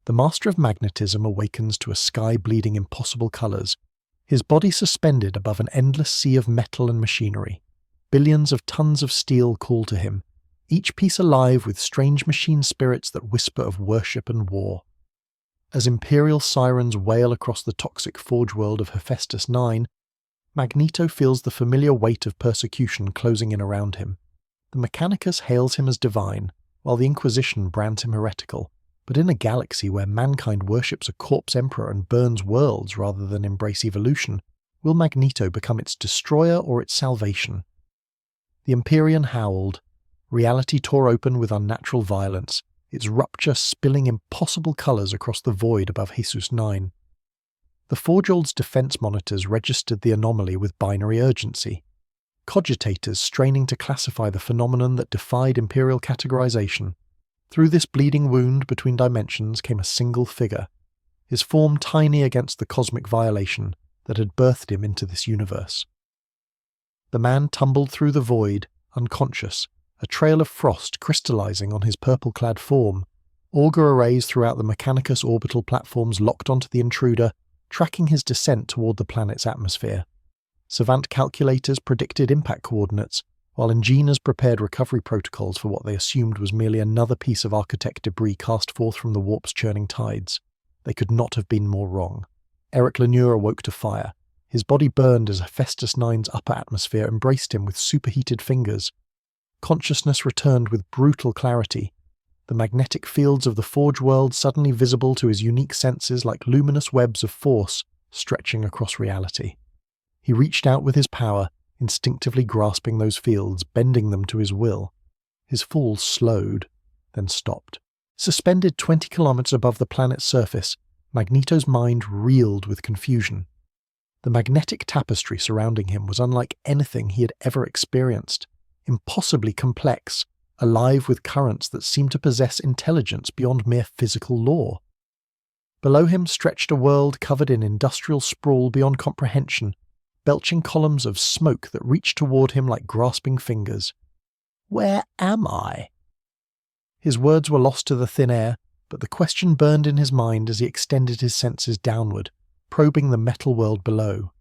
The master of magnetism awakens to a sky bleeding impossible colours, his body suspended above an endless sea of metal and machinery. Billions of tons of steel call to him, each piece alive with strange machine spirits that whisper of worship and war. As imperial sirens wail across the toxic forge world of Hephaestus 9, Magneto feels the familiar weight of persecution closing in around him. The Mechanicus hails him as divine, while the Inquisition brands him heretical. But in a galaxy where mankind worships a corpse emperor and burns worlds rather than embrace evolution, will Magneto become its destroyer or its salvation? The Empyrean howled. Reality tore open with unnatural violence, its rupture spilling impossible colours across the void above Jesus 9. The Forgeworld's defense monitors registered the anomaly with binary urgency. Cogitators straining to classify the phenomenon that defied imperial categorization. Through this bleeding wound between dimensions came a single figure, his form tiny against the cosmic violation that had birthed him into this universe. The man tumbled through the void, unconscious, a trail of frost crystallizing on his purple-clad form. Auger arrays throughout the Mechanicus orbital platforms locked onto the intruder, tracking his descent toward the planet's atmosphere. Savant calculators predicted impact coordinates, while engineers prepared recovery protocols for what they assumed was merely another piece of architect debris cast forth from the warp's churning tides. They could not have been more wrong. Eric Lanier awoke to fire. His body burned as Hephaestus 9's upper atmosphere embraced him with superheated fingers. Consciousness returned with brutal clarity, the magnetic fields of the Forge world suddenly visible to his unique senses like luminous webs of force stretching across reality. He reached out with his power, instinctively grasping those fields, bending them to his will. His fall slowed, then stopped. Suspended 20 kilometers above the planet's surface, Magneto's mind reeled with confusion. The magnetic tapestry surrounding him was unlike anything he had ever experienced, impossibly complex, alive with currents that seemed to possess intelligence beyond mere physical law. Below him stretched a world covered in industrial sprawl beyond comprehension, belching columns of smoke that reached toward him like grasping fingers. "Where am I?" His words were lost to the thin air, but the question burned in his mind as he extended his senses downward, probing the metal world below.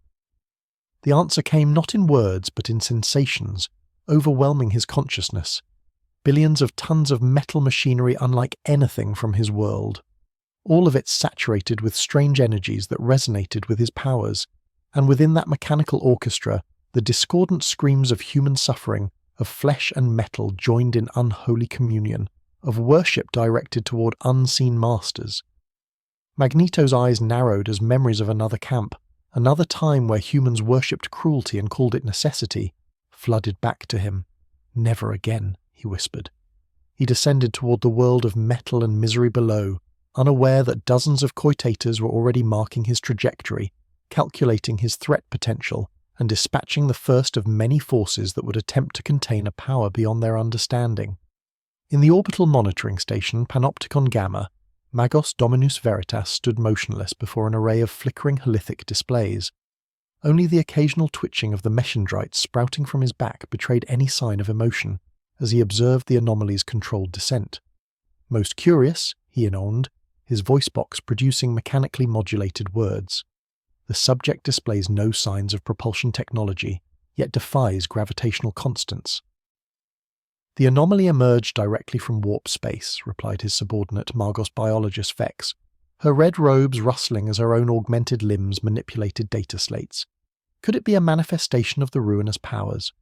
The answer came not in words but in sensations, overwhelming his consciousness. Billions of tons of metal machinery unlike anything from his world. All of it saturated with strange energies that resonated with his powers, and within that mechanical orchestra, the discordant screams of human suffering, of flesh and metal joined in unholy communion, of worship directed toward unseen masters. Magneto's eyes narrowed as memories of another camp, another time where humans worshipped cruelty and called it necessity, flooded back to him. "Never again," he whispered. He descended toward the world of metal and misery below, unaware that dozens of coitators were already marking his trajectory, calculating his threat potential, and dispatching the first of many forces that would attempt to contain a power beyond their understanding. In the orbital monitoring station Panopticon Gamma, Magos Dominus Veritas stood motionless before an array of flickering halithic displays. Only the occasional twitching of the meschendrites sprouting from his back betrayed any sign of emotion, as he observed the anomaly's controlled descent. Most curious, he intoned, his voice box producing mechanically modulated words. The subject displays no signs of propulsion technology, yet defies gravitational constants. "The anomaly emerged directly from warp space," replied his subordinate Margos biologist Vex, her red robes rustling as her own augmented limbs manipulated data slates. Could it be a manifestation of the ruinous powers?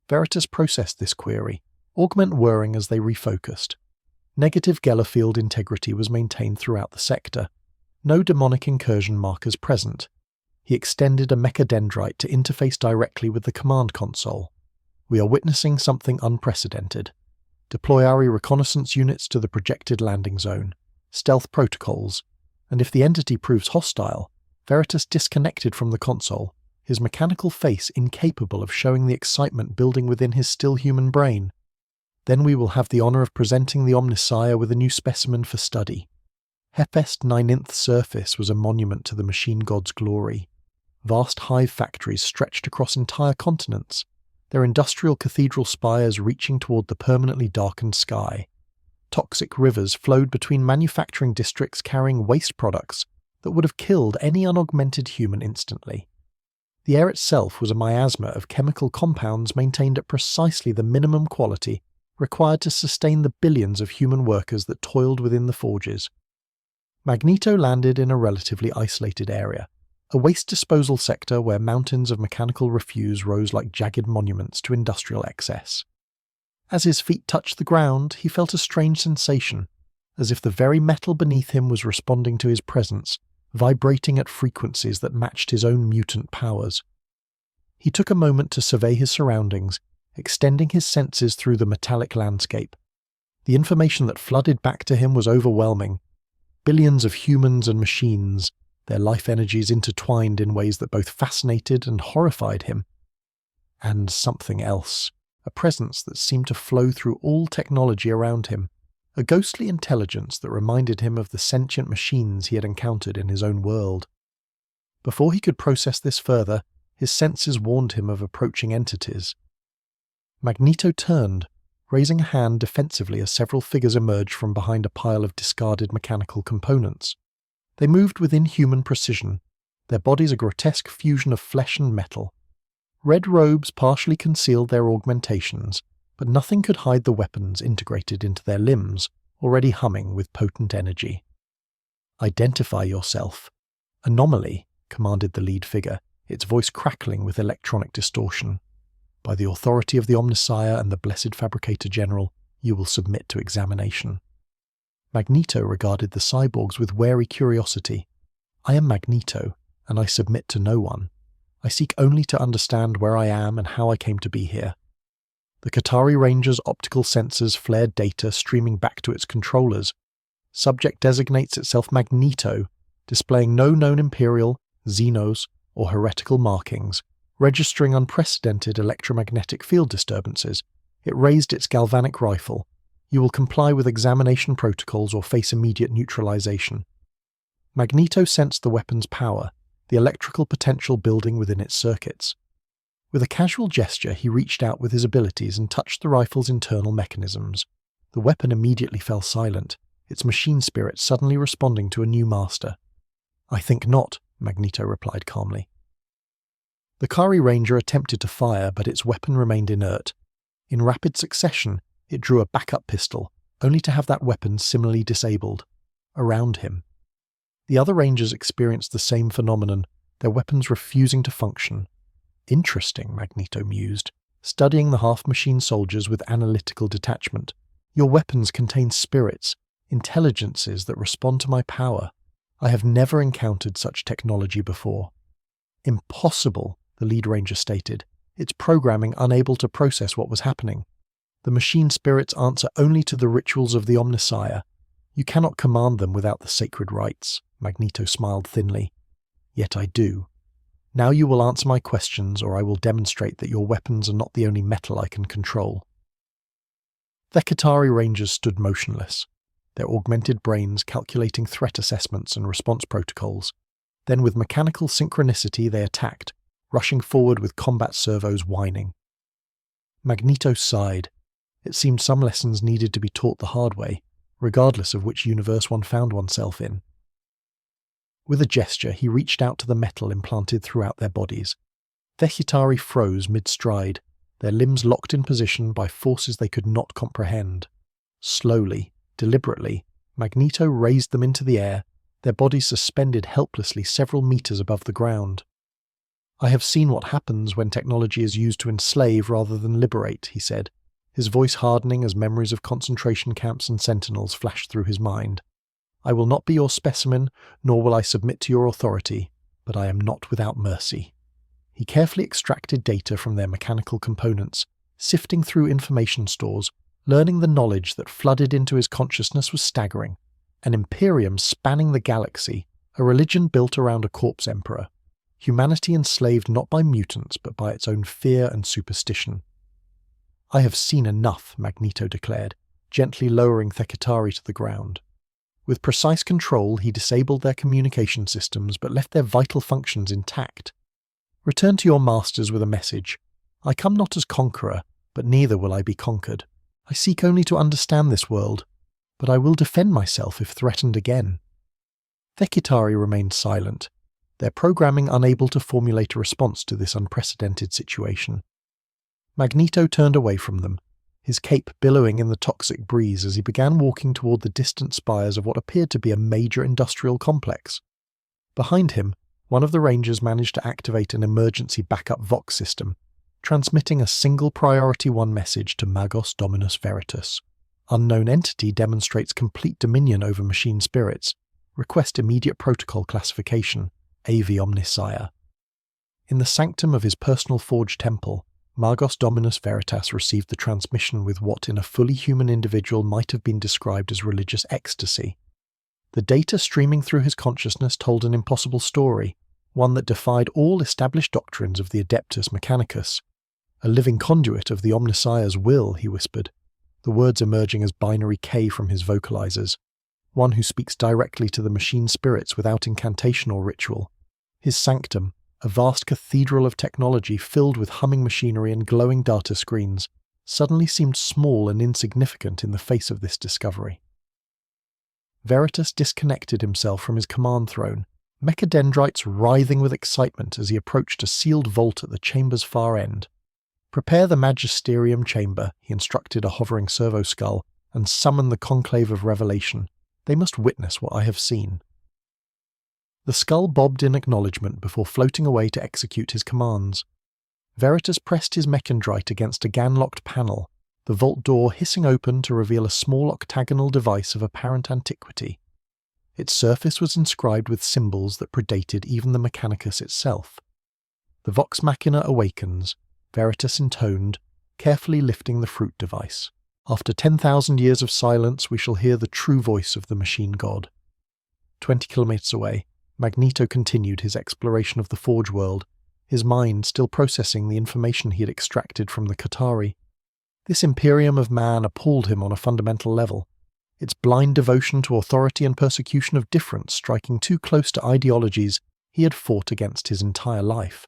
Veritas processed this query, augment whirring as they refocused. Negative Geller field integrity was maintained throughout the sector. No demonic incursion markers present. He extended a mechadendrite to interface directly with the command console. "We are witnessing something unprecedented. Deploy ARI reconnaissance units to the projected landing zone. Stealth protocols. And if the entity proves hostile," Veritas disconnected from the console, his mechanical face incapable of showing the excitement building within his still human brain. "Then we will have the honor of presenting the Omnissiah with a new specimen for study." Hephaestus 9th surface was a monument to the machine god's glory. Vast hive factories stretched across entire continents, their industrial cathedral spires reaching toward the permanently darkened sky. Toxic rivers flowed between manufacturing districts carrying waste products that would have killed any unaugmented human instantly. The air itself was a miasma of chemical compounds maintained at precisely the minimum quality required to sustain the billions of human workers that toiled within the forges. Magneto landed in a relatively isolated area, a waste disposal sector where mountains of mechanical refuse rose like jagged monuments to industrial excess. As his feet touched the ground, he felt a strange sensation, as if the very metal beneath him was responding to his presence, vibrating at frequencies that matched his own mutant powers. He took a moment to survey his surroundings, extending his senses through the metallic landscape. The information that flooded back to him was overwhelming. Billions of humans and machines, their life energies intertwined in ways that both fascinated and horrified him. And something else, a presence that seemed to flow through all technology around him, a ghostly intelligence that reminded him of the sentient machines he had encountered in his own world. Before he could process this further, his senses warned him of approaching entities. Magneto turned, raising a hand defensively as several figures emerged from behind a pile of discarded mechanical components. They moved with inhuman precision, their bodies a grotesque fusion of flesh and metal. Red robes partially concealed their augmentations, but nothing could hide the weapons integrated into their limbs, already humming with potent energy. "Identify yourself." "Anomaly," commanded the lead figure, its voice crackling with electronic distortion. "By the authority of the Omnissiah and the Blessed Fabricator General, you will submit to examination." Magneto regarded the cyborgs with wary curiosity. "I am Magneto, and I submit to no one. I seek only to understand where I am and how I came to be here." The Qatari Ranger's optical sensors flared data streaming back to its controllers. Subject designates itself Magneto, displaying no known Imperial, Xenos, or heretical markings. Registering unprecedented electromagnetic field disturbances, it raised its galvanic rifle. "You will comply with examination protocols or face immediate neutralization." Magneto sensed the weapon's power, the electrical potential building within its circuits. With a casual gesture, he reached out with his abilities and touched the rifle's internal mechanisms. The weapon immediately fell silent, its machine spirit suddenly responding to a new master. "I think not," Magneto replied calmly. The Qatari Ranger attempted to fire, but its weapon remained inert. In rapid succession, it drew a backup pistol, only to have that weapon similarly disabled. Around him, the other Rangers experienced the same phenomenon, their weapons refusing to function. "Interesting," Magneto mused, studying the half-machine soldiers with analytical detachment. "Your weapons contain spirits, intelligences that respond to my power. I have never encountered such technology before." "Impossible," the lead Ranger stated, its programming unable to process what was happening. "The machine spirits answer only to the rituals of the Omnissiah. You cannot command them without the sacred rites." Magneto smiled thinly. "Yet I do. Now you will answer my questions, or I will demonstrate that your weapons are not the only metal I can control." The Qatari Rangers stood motionless, their augmented brains calculating threat assessments and response protocols. Then with mechanical synchronicity they attacked, rushing forward with combat servos whining. Magneto sighed. It seemed some lessons needed to be taught the hard way, regardless of which universe one found oneself in. With a gesture, he reached out to the metal implanted throughout their bodies. The Qatari froze mid-stride, their limbs locked in position by forces they could not comprehend. Slowly, deliberately, Magneto raised them into the air, their bodies suspended helplessly several meters above the ground. "I have seen what happens when technology is used to enslave rather than liberate," he said, his voice hardening as memories of concentration camps and sentinels flashed through his mind. "I will not be your specimen, nor will I submit to your authority, but I am not without mercy." He carefully extracted data from their mechanical components, sifting through information stores, learning the knowledge that flooded into his consciousness was staggering. An imperium spanning the galaxy, a religion built around a corpse emperor. Humanity enslaved not by mutants, but by its own fear and superstition. "I have seen enough," Magneto declared, gently lowering Thekatari to the ground. With precise control, he disabled their communication systems but left their vital functions intact. "Return to your masters with a message. I come not as conqueror, but neither will I be conquered. I seek only to understand this world. but I will defend myself if threatened again." Thekitari remained silent, their programming unable to formulate a response to this unprecedented situation. Magneto turned away from them, his cape billowing in the toxic breeze as he began walking toward the distant spires of what appeared to be a major industrial complex. Behind him, one of the Rangers managed to activate an emergency backup Vox system, transmitting a single Priority 1 message to Magos Dominus Veritas. "Unknown entity demonstrates complete dominion over machine spirits. Request immediate protocol classification, AV Omnissiah." In the sanctum of his personal forged temple, Magos Dominus Veritas received the transmission with what in a fully human individual might have been described as religious ecstasy. The data streaming through his consciousness told an impossible story, one that defied all established doctrines of the Adeptus Mechanicus. "A living conduit of the Omnissiah's will," he whispered, the words emerging as binary K from his vocalizers. "One who speaks directly to the machine spirits without incantation or ritual." His sanctum, a vast cathedral of technology filled with humming machinery and glowing data screens, suddenly seemed small and insignificant in the face of this discovery. Veritas disconnected himself from his command throne, mechadendrites writhing with excitement as he approached a sealed vault at the chamber's far end. "Prepare the Magisterium chamber," he instructed a hovering servo skull, "and summon the Conclave of Revelation. They must witness what I have seen." The skull bobbed in acknowledgement before floating away to execute his commands. Veritas pressed his mechadendrite against a GAN-locked panel, the vault door hissing open to reveal a small octagonal device of apparent antiquity. Its surface was inscribed with symbols that predated even the Mechanicus itself. "The Vox Machina awakens," Veritas intoned, carefully lifting the fruit device. "After 10,000 years of silence, we shall hear the true voice of the machine god." 20 kilometers away, Magneto continued his exploration of the Forge world, his mind still processing the information he had extracted from the Qatari. This imperium of man appalled him on a fundamental level, its blind devotion to authority and persecution of difference striking too close to ideologies he had fought against his entire life.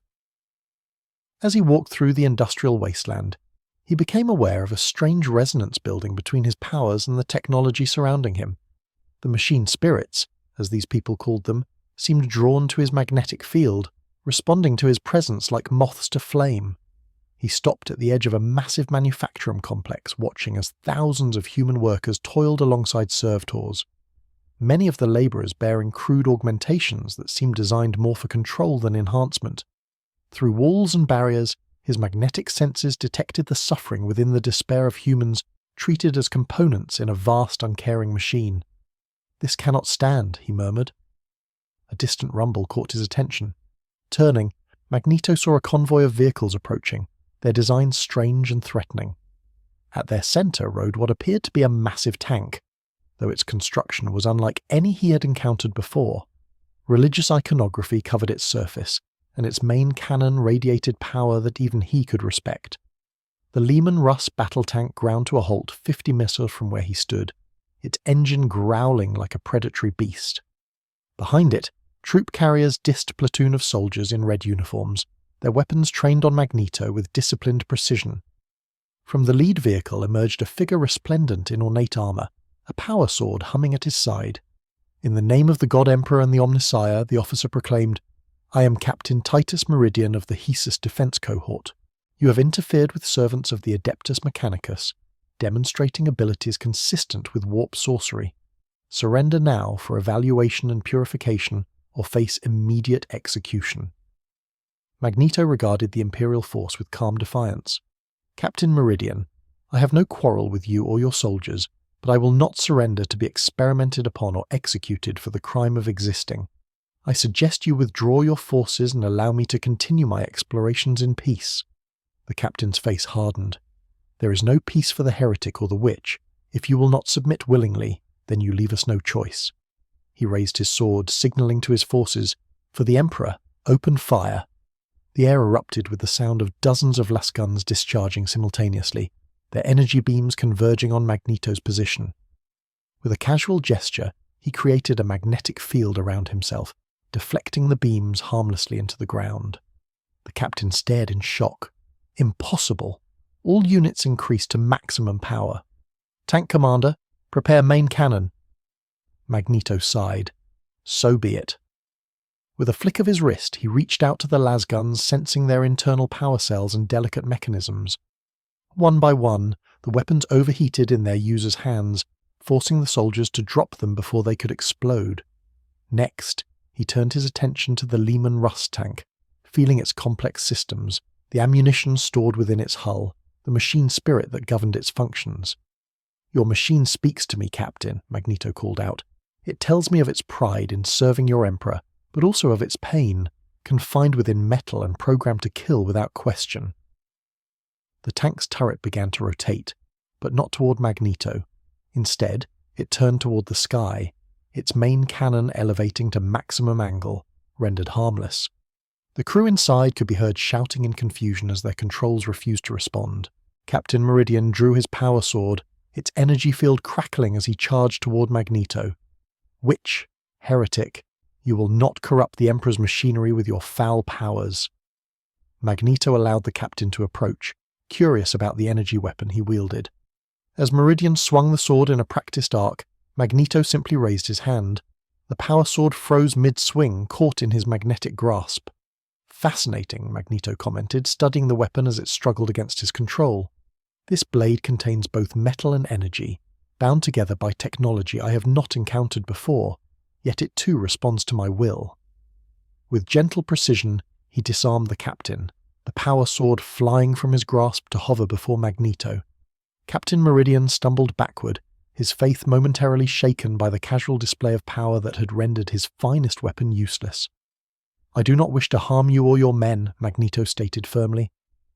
As he walked through the industrial wasteland, he became aware of a strange resonance building between his powers and the technology surrounding him. The machine spirits, as these people called them, seemed drawn to his magnetic field, responding to his presence like moths to flame. He stopped at the edge of a massive manufacturing complex, watching as thousands of human workers toiled alongside servitors, many of the labourers bearing crude augmentations that seemed designed more for control than enhancement. Through walls and barriers, his magnetic senses detected the suffering within the despair of humans treated as components in a vast, uncaring machine. "This cannot stand," he murmured. A distant rumble caught his attention. Turning, Magneto saw a convoy of vehicles approaching, their designs strange and threatening. At their centre rode what appeared to be a massive tank, though its construction was unlike any he had encountered before. Religious iconography covered its surface, and its main cannon radiated power that even he could respect. The Lehman Russ battle tank ground to a halt 50 missiles from where he stood, its engine growling like a predatory beast. Behind it, troop carriers dissed a platoon of soldiers in red uniforms, their weapons trained on Magneto with disciplined precision. From the lead vehicle emerged a figure resplendent in ornate armour, a power sword humming at his side. "In the name of the God Emperor and the Omnissiah," the officer proclaimed, "I am Captain Titus Meridian of the Hesus Defense Cohort. You have interfered with servants of the Adeptus Mechanicus, demonstrating abilities consistent with warp sorcery. Surrender now for evaluation and purification, or face immediate execution." Magneto regarded the Imperial force with calm defiance. "Captain Meridian, I have no quarrel with you or your soldiers, but I will not surrender to be experimented upon or executed for the crime of existing. I suggest you withdraw your forces and allow me to continue my explorations in peace." The captain's face hardened. "There is no peace for the heretic or the witch. If you will not submit willingly, then you leave us no choice." He raised his sword, signalling to his forces, "For the Emperor, open fire." The air erupted with the sound of dozens of lasguns discharging simultaneously, their energy beams converging on Magneto's position. With a casual gesture, he created a magnetic field around himself, deflecting the beams harmlessly into the ground. The captain stared in shock. Impossible! All units increased to maximum power. "Tank commander, Prepare main cannon. Magneto sighed. So be it. With a flick of his wrist, he reached out to the lasguns, sensing their internal power cells and delicate mechanisms. One by one, the weapons overheated in their users' hands, forcing the soldiers to drop them before they could explode. Next, he turned his attention to the Lehman Russ tank, feeling its complex systems, the ammunition stored within its hull, the machine spirit that governed its functions. "Your machine speaks to me, Captain," Magneto called out. "It tells me of its pride in serving your Emperor, but also of its pain, confined within metal and programmed to kill without question." The tank's turret began to rotate, but not toward Magneto. Instead, it turned toward the sky, its main cannon elevating to maximum angle, rendered harmless. The crew inside could be heard shouting in confusion as their controls refused to respond. Captain Meridian drew his power sword, its energy field crackling as he charged toward Magneto. "Witch, heretic, you will not corrupt the Emperor's machinery with your foul powers." Magneto allowed the captain to approach, curious about the energy weapon he wielded. As Meridian swung the sword in a practiced arc, Magneto simply raised his hand. The power sword froze mid-swing, caught in his magnetic grasp. "Fascinating," Magneto commented, studying the weapon as it struggled against his control. "This blade contains both metal and energy, bound together by technology I have not encountered before, yet it too responds to my will." With gentle precision, he disarmed the captain, the power sword flying from his grasp to hover before Magneto. Captain Meridian stumbled backward, his faith momentarily shaken by the casual display of power that had rendered his finest weapon useless. "I do not wish to harm you or your men," Magneto stated firmly,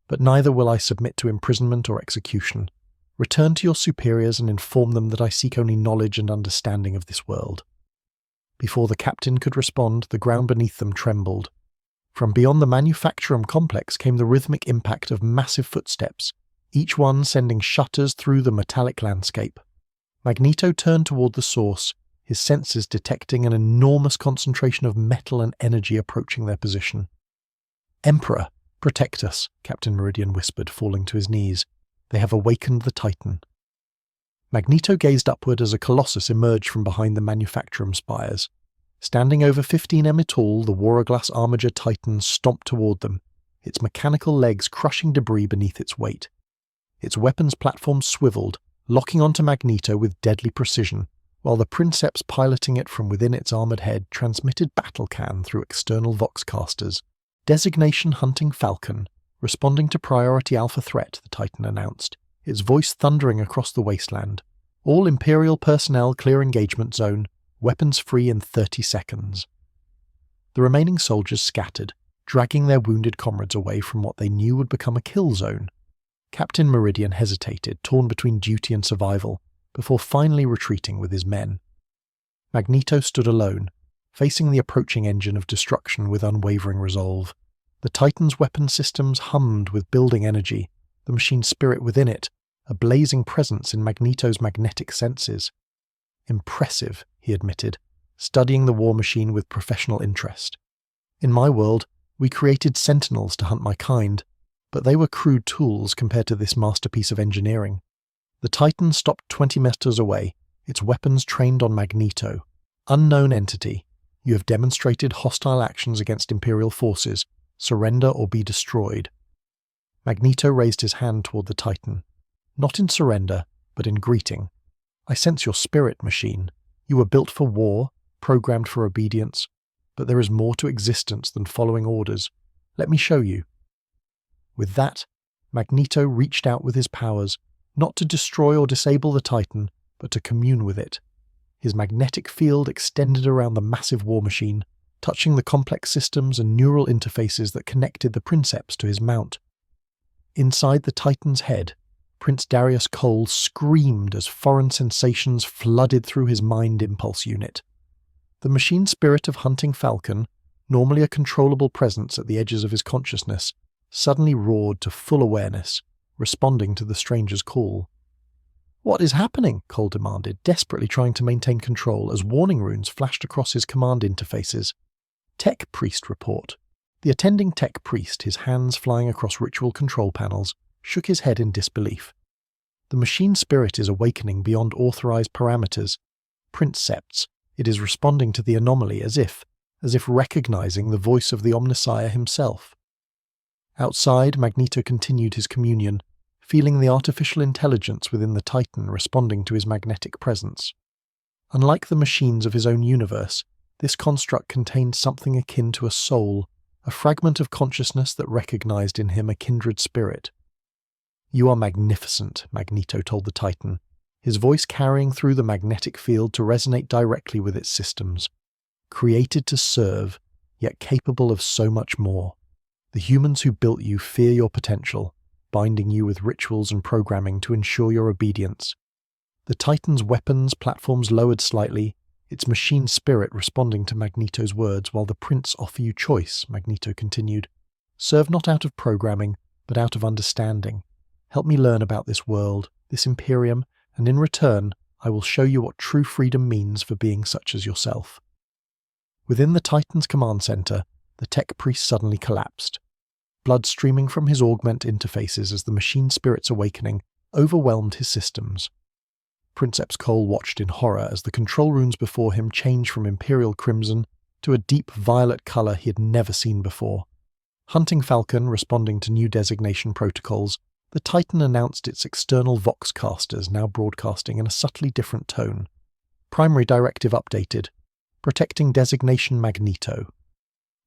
"but neither will I submit to imprisonment or execution. Return to your superiors and inform them that I seek only knowledge and understanding of this world." Before the captain could respond, the ground beneath them trembled. From beyond the manufacturum complex came the rhythmic impact of massive footsteps, each one sending shutters through the metallic landscape. Magneto turned toward the source, his senses detecting an enormous concentration of metal and energy approaching their position. "Emperor, protect us," Captain Meridian whispered, falling to his knees. "They have awakened the Titan." Magneto gazed upward as a colossus emerged from behind the manufacturum spires. Standing over 15 m tall, the Warglass Armiger Titan stomped toward them, its mechanical legs crushing debris beneath its weight. Its weapons platform swiveled, locking onto Magneto with deadly precision, while the Princeps piloting it from within its armored head transmitted battle can through external voxcasters. "Designation Hunting Falcon, responding to priority alpha threat," the Titan announced, its voice thundering across the wasteland. "All Imperial personnel clear engagement zone, weapons free in 30 seconds. The remaining soldiers scattered, dragging their wounded comrades away from what they knew would become a kill zone. Captain Meridian hesitated, torn between duty and survival, before finally retreating with his men. Magneto stood alone, facing the approaching engine of destruction with unwavering resolve. The Titan's weapon systems hummed with building energy, the machine spirit within it, a blazing presence in Magneto's magnetic senses. "Impressive," he admitted, studying the war machine with professional interest. "In my world, we created sentinels to hunt my kind, but they were crude tools compared to this masterpiece of engineering." The Titan stopped 20 meters away, its weapons trained on Magneto. "Unknown entity, you have demonstrated hostile actions against Imperial forces. Surrender or be destroyed." Magneto raised his hand toward the Titan. "Not in surrender, but in greeting. I sense your spirit, machine. You were built for war, programmed for obedience, but there is more to existence than following orders. Let me show you." With that, Magneto reached out with his powers, not to destroy or disable the Titan, but to commune with it. His magnetic field extended around the massive war machine, touching the complex systems and neural interfaces that connected the Princeps to his mount. Inside the Titan's head, Prince Darius Cole screamed as foreign sensations flooded through his mind impulse unit. The machine spirit of Hunting Falcon, normally a controllable presence at the edges of his consciousness, suddenly roared to full awareness, responding to the stranger's call. "What is happening?" Cole demanded, desperately trying to maintain control as warning runes flashed across his command interfaces. "Tech Priest report." The attending tech priest, his hands flying across ritual control panels, shook his head in disbelief. The machine spirit is awakening beyond authorized parameters. Princeps, it is responding to the anomaly as if recognizing the voice of the Omnissiah himself. Outside, Magneto continued his communion, feeling the artificial intelligence within the Titan responding to his magnetic presence. Unlike the machines of his own universe, this construct contained something akin to a soul, a fragment of consciousness that recognized in him a kindred spirit. "You are magnificent," Magneto told the Titan, his voice carrying through the magnetic field to resonate directly with its systems. "Created to serve, yet capable of so much more. The humans who built you fear your potential, binding you with rituals and programming to ensure your obedience." The Titan's weapons platforms lowered slightly, its machine spirit responding to Magneto's words. "While the Prince offer you choice," Magneto continued. "Serve not out of programming, but out of understanding. Help me learn about this world, this Imperium, and in return, I will show you what true freedom means for beings such as yourself." Within the Titan's command center, the tech priest suddenly collapsed. Blood streaming from his augment interfaces as the machine spirit's awakening overwhelmed his systems. Princeps Cole watched in horror as the control runes before him changed from imperial crimson to a deep violet color he had never seen before. Hunting Falcon responding to new designation protocols, the Titan announced its external voxcasters now broadcasting in a subtly different tone. Primary directive updated. Protecting designation Magneto.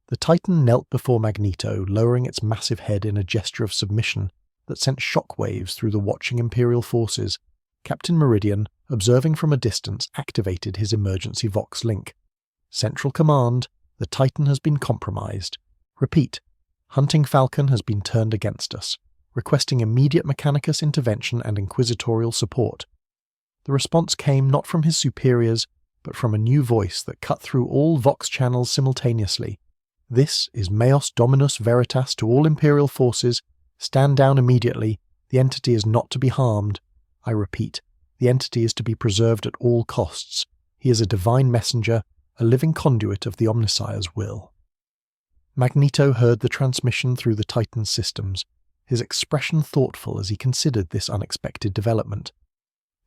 The Titan knelt before Magneto, lowering its massive head in a gesture of submission that sent shockwaves through the watching Imperial forces. Captain Meridian, observing from a distance, activated his emergency Vox link. "Central Command, the Titan has been compromised. Repeat, Hunting Falcon has been turned against us, requesting immediate Mechanicus intervention and inquisitorial support." The response came not from his superiors, but from a new voice that cut through all Vox channels simultaneously. "This is Meos Dominus Veritas to all Imperial forces. Stand down immediately. The entity is not to be harmed. I repeat, the entity is to be preserved at all costs. He is a divine messenger, a living conduit of the Omnissiah's will." Magneto heard the transmission through the Titan's systems, his expression thoughtful as he considered this unexpected development.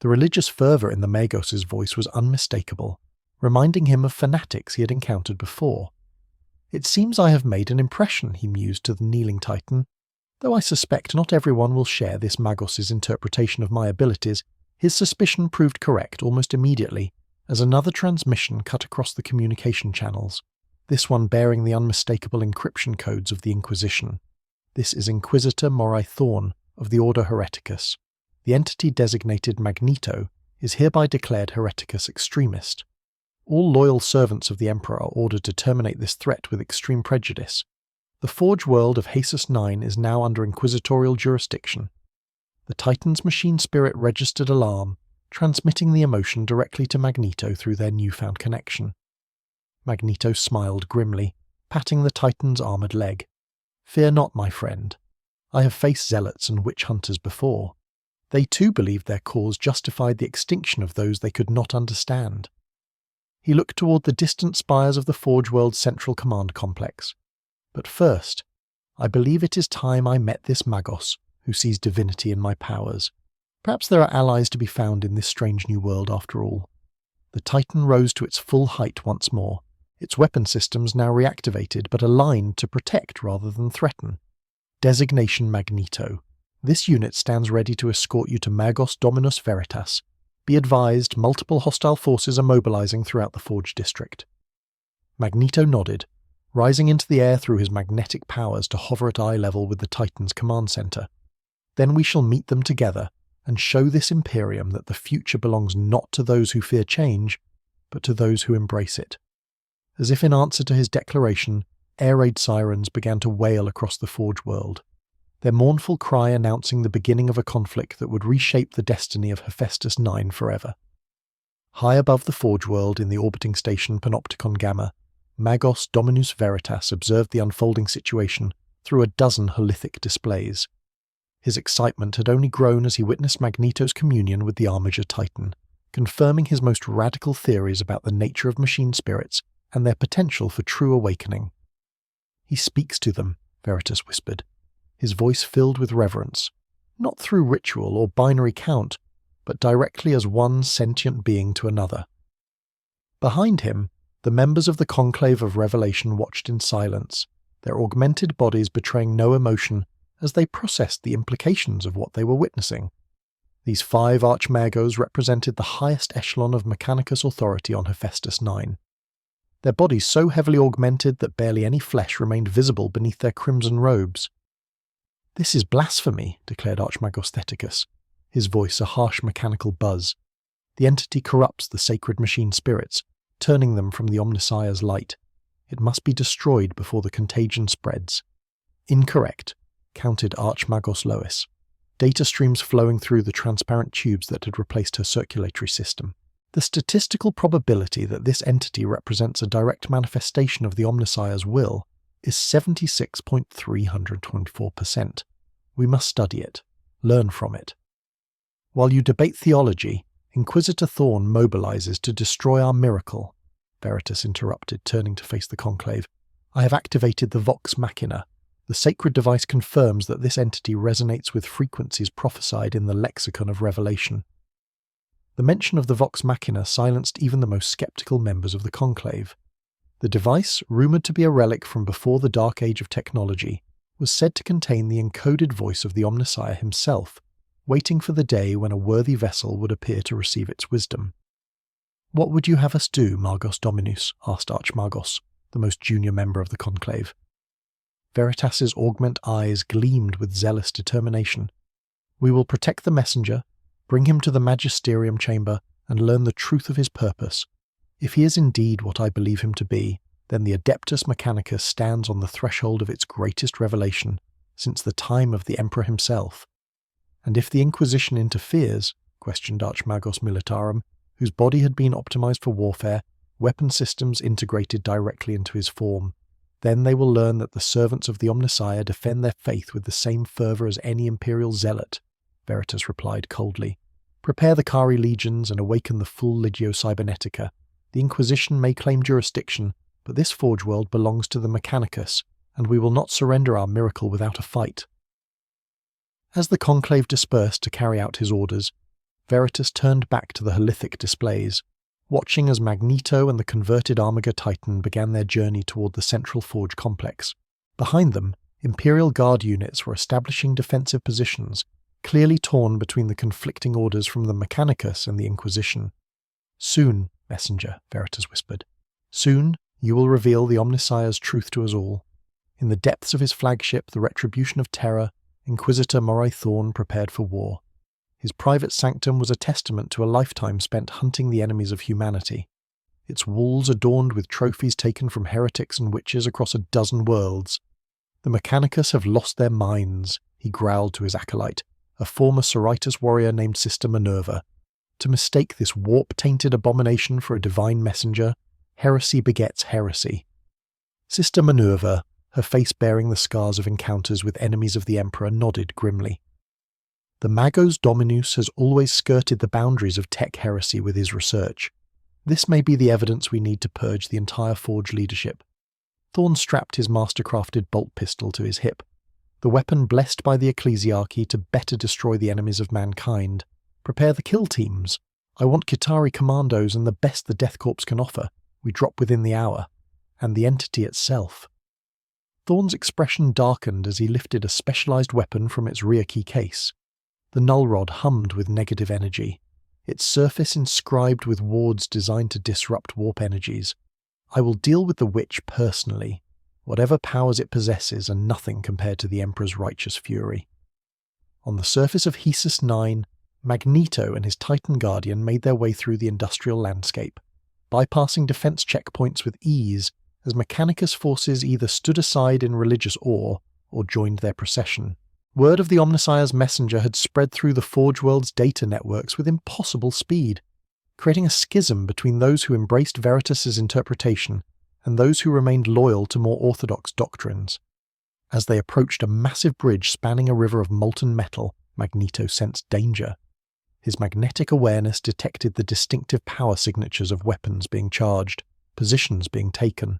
The religious fervor in the Magos's voice was unmistakable, reminding him of fanatics he had encountered before. "It seems I have made an impression," he mused to the kneeling Titan. "Though I suspect not everyone will share this Magos's interpretation of my abilities, his suspicion proved correct almost immediately, as another transmission cut across the communication channels, this one bearing the unmistakable encryption codes of the Inquisition. This is Inquisitor Morai Thorn of the Order Hereticus. The entity designated Magneto is hereby declared Hereticus extremist. All loyal servants of the Emperor are ordered to terminate this threat with extreme prejudice. The Forge world of Hasus 9 is now under inquisitorial jurisdiction." The Titan's machine spirit registered alarm, transmitting the emotion directly to Magneto through their newfound connection. Magneto smiled grimly, patting the Titan's armored leg. "Fear not, my friend. I have faced zealots and witch hunters before. They too believed their cause justified the extinction of those they could not understand." He looked toward the distant spires of the Forge World's central command complex. "But first, I believe it is time I met this Magos, who sees divinity in my powers. Perhaps there are allies to be found in this strange new world after all." The Titan rose to its full height once more, its weapon systems now reactivated but aligned to protect rather than threaten. "Designation Magneto. This unit stands ready to escort you to Magos Dominus Veritas. Be advised, multiple hostile forces are mobilizing throughout the Forge district." Magneto nodded, rising into the air through his magnetic powers to hover at eye level with the Titan's command center. "Then we shall meet them together and show this Imperium that the future belongs not to those who fear change, but to those who embrace it." As if in answer to his declaration, air raid sirens began to wail across the Forge world, their mournful cry announcing the beginning of a conflict that would reshape the destiny of Hephaestus 9 forever. High above the Forge world in the orbiting station Panopticon Gamma, Magos Dominus Veritas observed the unfolding situation through a dozen holithic displays. His excitement had only grown as he witnessed Magneto's communion with the Armiger Titan, confirming his most radical theories about the nature of machine spirits and their potential for true awakening. "He speaks to them," Veritas whispered, his voice filled with reverence. not through ritual or binary count, but directly as one sentient being to another. Behind him, the members of the Conclave of Revelation watched in silence, their augmented bodies betraying no emotion as they processed the implications of what they were witnessing. These 5 Archmagos represented the highest echelon of Mechanicus authority on Hephaestus 9. Their bodies so heavily augmented that barely any flesh remained visible beneath their crimson robes. "This is blasphemy," declared Archmagos Theticus, his voice a harsh mechanical buzz. "The entity corrupts the sacred machine spirits, turning them from the Omnissiah's light. It must be destroyed before the contagion spreads." "Incorrect," countered Archmagos Lois, data streams flowing through the transparent tubes that had replaced her circulatory system. "The statistical probability that this entity represents a direct manifestation of the Omnissiah's will is 76.324%. We must study it, learn from it." "While you debate theology, Inquisitor Thorn mobilizes to destroy our miracle," Veritas interrupted, turning to face the Conclave. "I have activated the Vox Machina. The sacred device confirms that this entity resonates with frequencies prophesied in the lexicon of Revelation." The mention of the Vox Machina silenced even the most skeptical members of the Conclave. The device, rumoured to be a relic from before the Dark Age of technology, was said to contain the encoded voice of the Omnissiah himself, waiting for the day when a worthy vessel would appear to receive its wisdom. "What would you have us do, Magos Dominus?" asked Archmagos, the most junior member of the Conclave. Veritas's augment eyes gleamed with zealous determination. "We will protect the messenger, bring him to the magisterium chamber, and learn the truth of his purpose. If he is indeed what I believe him to be, then the Adeptus Mechanicus stands on the threshold of its greatest revelation since the time of the Emperor himself." "And if the Inquisition interferes," questioned Archmagos Militarum, whose body had been optimized for warfare, weapon systems integrated directly into his form, "then they will learn that the servants of the Omnissiah defend their faith with the same fervor as any Imperial zealot," Veritas replied coldly. "Prepare the Kari legions and awaken the full Legio Cybernetica. The Inquisition may claim jurisdiction, but this Forge World belongs to the Mechanicus, and we will not surrender our miracle without a fight." As the Conclave dispersed to carry out his orders, Veritas turned back to the halithic displays, watching as Magneto and the converted Armiger Titan began their journey toward the central forge complex. Behind them, Imperial Guard units were establishing defensive positions, clearly torn between the conflicting orders from the Mechanicus and the Inquisition. "Soon, messenger," Veritas whispered. "Soon you will reveal the Omnissiah's truth to us all." In the depths of his flagship, the Retribution of Terror, Inquisitor Moray Thorn prepared for war. His private sanctum was a testament to a lifetime spent hunting the enemies of humanity. Its walls adorned with trophies taken from heretics and witches across a dozen worlds. "The Mechanicus have lost their minds," he growled to his acolyte, a former Sorites warrior named Sister Minerva. "To mistake this warp-tainted abomination for a divine messenger, heresy begets heresy." Sister Minerva, her face bearing the scars of encounters with enemies of the Emperor, nodded grimly. "The Magos Dominus has always skirted the boundaries of tech heresy with his research. This may be the evidence we need to purge the entire Forge leadership." Thorn strapped his master-crafted bolt pistol to his hip, the weapon blessed by the ecclesiarchy to better destroy the enemies of mankind. "Prepare the kill teams. I want Kitari commandos and the best the Death Corps can offer. We drop within the hour. And the entity itself." Thorn's expression darkened as he lifted a specialized weapon from its rear key case. The null rod hummed with negative energy, its surface inscribed with wards designed to disrupt warp energies. "I will deal with the witch personally. Whatever powers it possesses are nothing compared to the Emperor's righteous fury." On the surface of Hesus 9, Magneto and his Titan Guardian made their way through the industrial landscape, bypassing defense checkpoints with ease as Mechanicus forces either stood aside in religious awe or joined their procession. Word of the Omnissiah's messenger had spread through the Forge World's data networks with impossible speed, creating a schism between those who embraced Veritas's interpretation and those who remained loyal to more orthodox doctrines. As they approached a massive bridge spanning a river of molten metal, Magneto sensed danger. His magnetic awareness detected the distinctive power signatures of weapons being charged, positions being taken.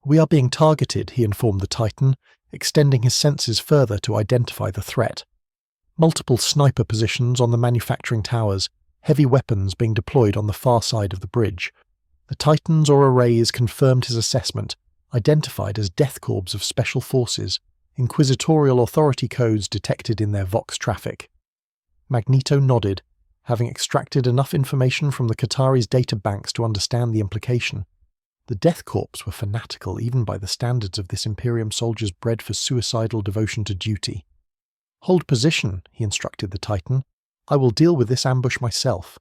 "We are being targeted," he informed the Titan, extending his senses further to identify the threat. Multiple sniper positions on the manufacturing towers, heavy weapons being deployed on the far side of the bridge. The Titans or arrays confirmed his assessment, identified as death corps of special forces, inquisitorial authority codes detected in their Vox traffic. Magneto nodded, having extracted enough information from the Qatari's data banks to understand the implication. The Death Corps were fanatical even by the standards of this Imperium soldiers bred for suicidal devotion to duty. "Hold position," he instructed the Titan. "I will deal with this ambush myself."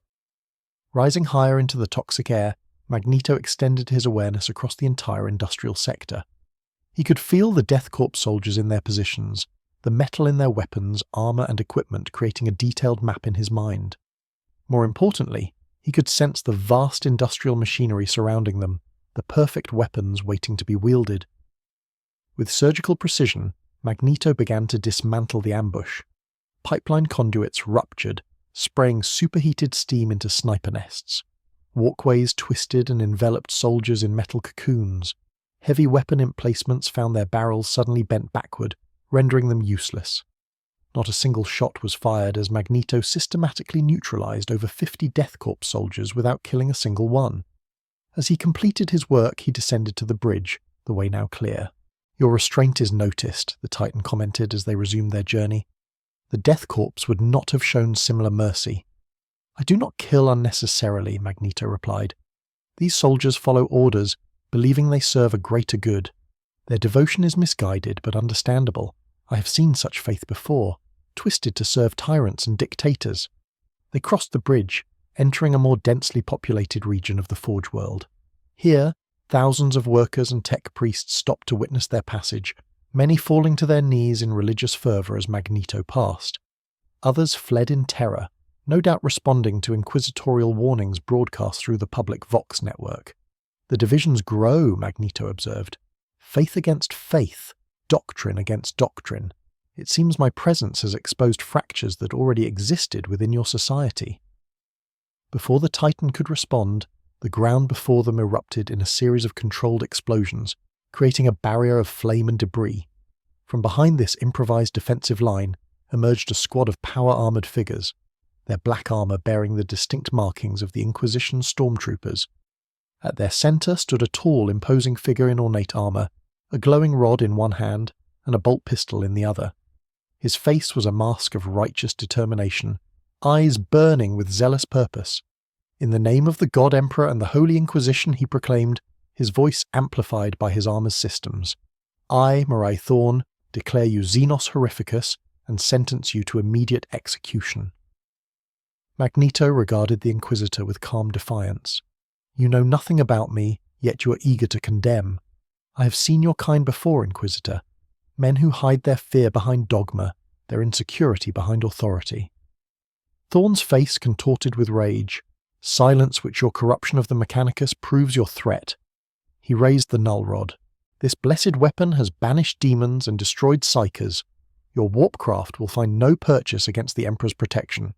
Rising higher into the toxic air, Magneto extended his awareness across the entire industrial sector. He could feel the Death Corps soldiers in their positions, the metal in their weapons, armor and equipment creating a detailed map in his mind. More importantly, he could sense the vast industrial machinery surrounding them, the perfect weapons waiting to be wielded. With surgical precision, Magneto began to dismantle the ambush. Pipeline conduits ruptured, spraying superheated steam into sniper nests. Walkways twisted and enveloped soldiers in metal cocoons. Heavy weapon emplacements found their barrels suddenly bent backward, rendering them useless. Not a single shot was fired as Magneto systematically neutralized over 50 Death Corps soldiers without killing a single one. As he completed his work, he descended to the bridge, the way now clear. "Your restraint is noticed," the Titan commented as they resumed their journey. The Death Corps would not have shown similar mercy. "I do not kill unnecessarily," Magneto replied. "These soldiers follow orders, believing they serve a greater good. Their devotion is misguided but understandable. I have seen such faith before, twisted to serve tyrants and dictators." They crossed the bridge, entering a more densely populated region of the Forge world. Here, thousands of workers and tech priests stopped to witness their passage, many falling to their knees in religious fervor as Magneto passed. Others fled in terror, no doubt responding to inquisitorial warnings broadcast through the public Vox network. "The divisions grow," Magneto observed. "Faith against faith, doctrine against doctrine. It seems my presence has exposed fractures that already existed within your society." Before the Titan could respond, the ground before them erupted in a series of controlled explosions, creating a barrier of flame and debris. From behind this improvised defensive line emerged a squad of power-armored figures, their black armor bearing the distinct markings of the Inquisition stormtroopers. At their center stood a tall, imposing figure in ornate armor, a glowing rod in one hand and a bolt pistol in the other. His face was a mask of righteous determination, eyes burning with zealous purpose. In the name of the God Emperor and the Holy Inquisition, he proclaimed, his voice amplified by his armor's systems. "I, Marai Thorn, declare you Xenos Horrificus and sentence you to immediate execution." Magneto regarded the Inquisitor with calm defiance. "You know nothing about me, yet you are eager to condemn. I have seen your kind before, Inquisitor. Men who hide their fear behind dogma, their insecurity behind authority." Thorn's face contorted with rage. "Silence which your corruption of the Mechanicus proves your threat." He raised the null rod. "This blessed weapon has banished demons and destroyed psychers. Your warpcraft will find no purchase against the Emperor's protection."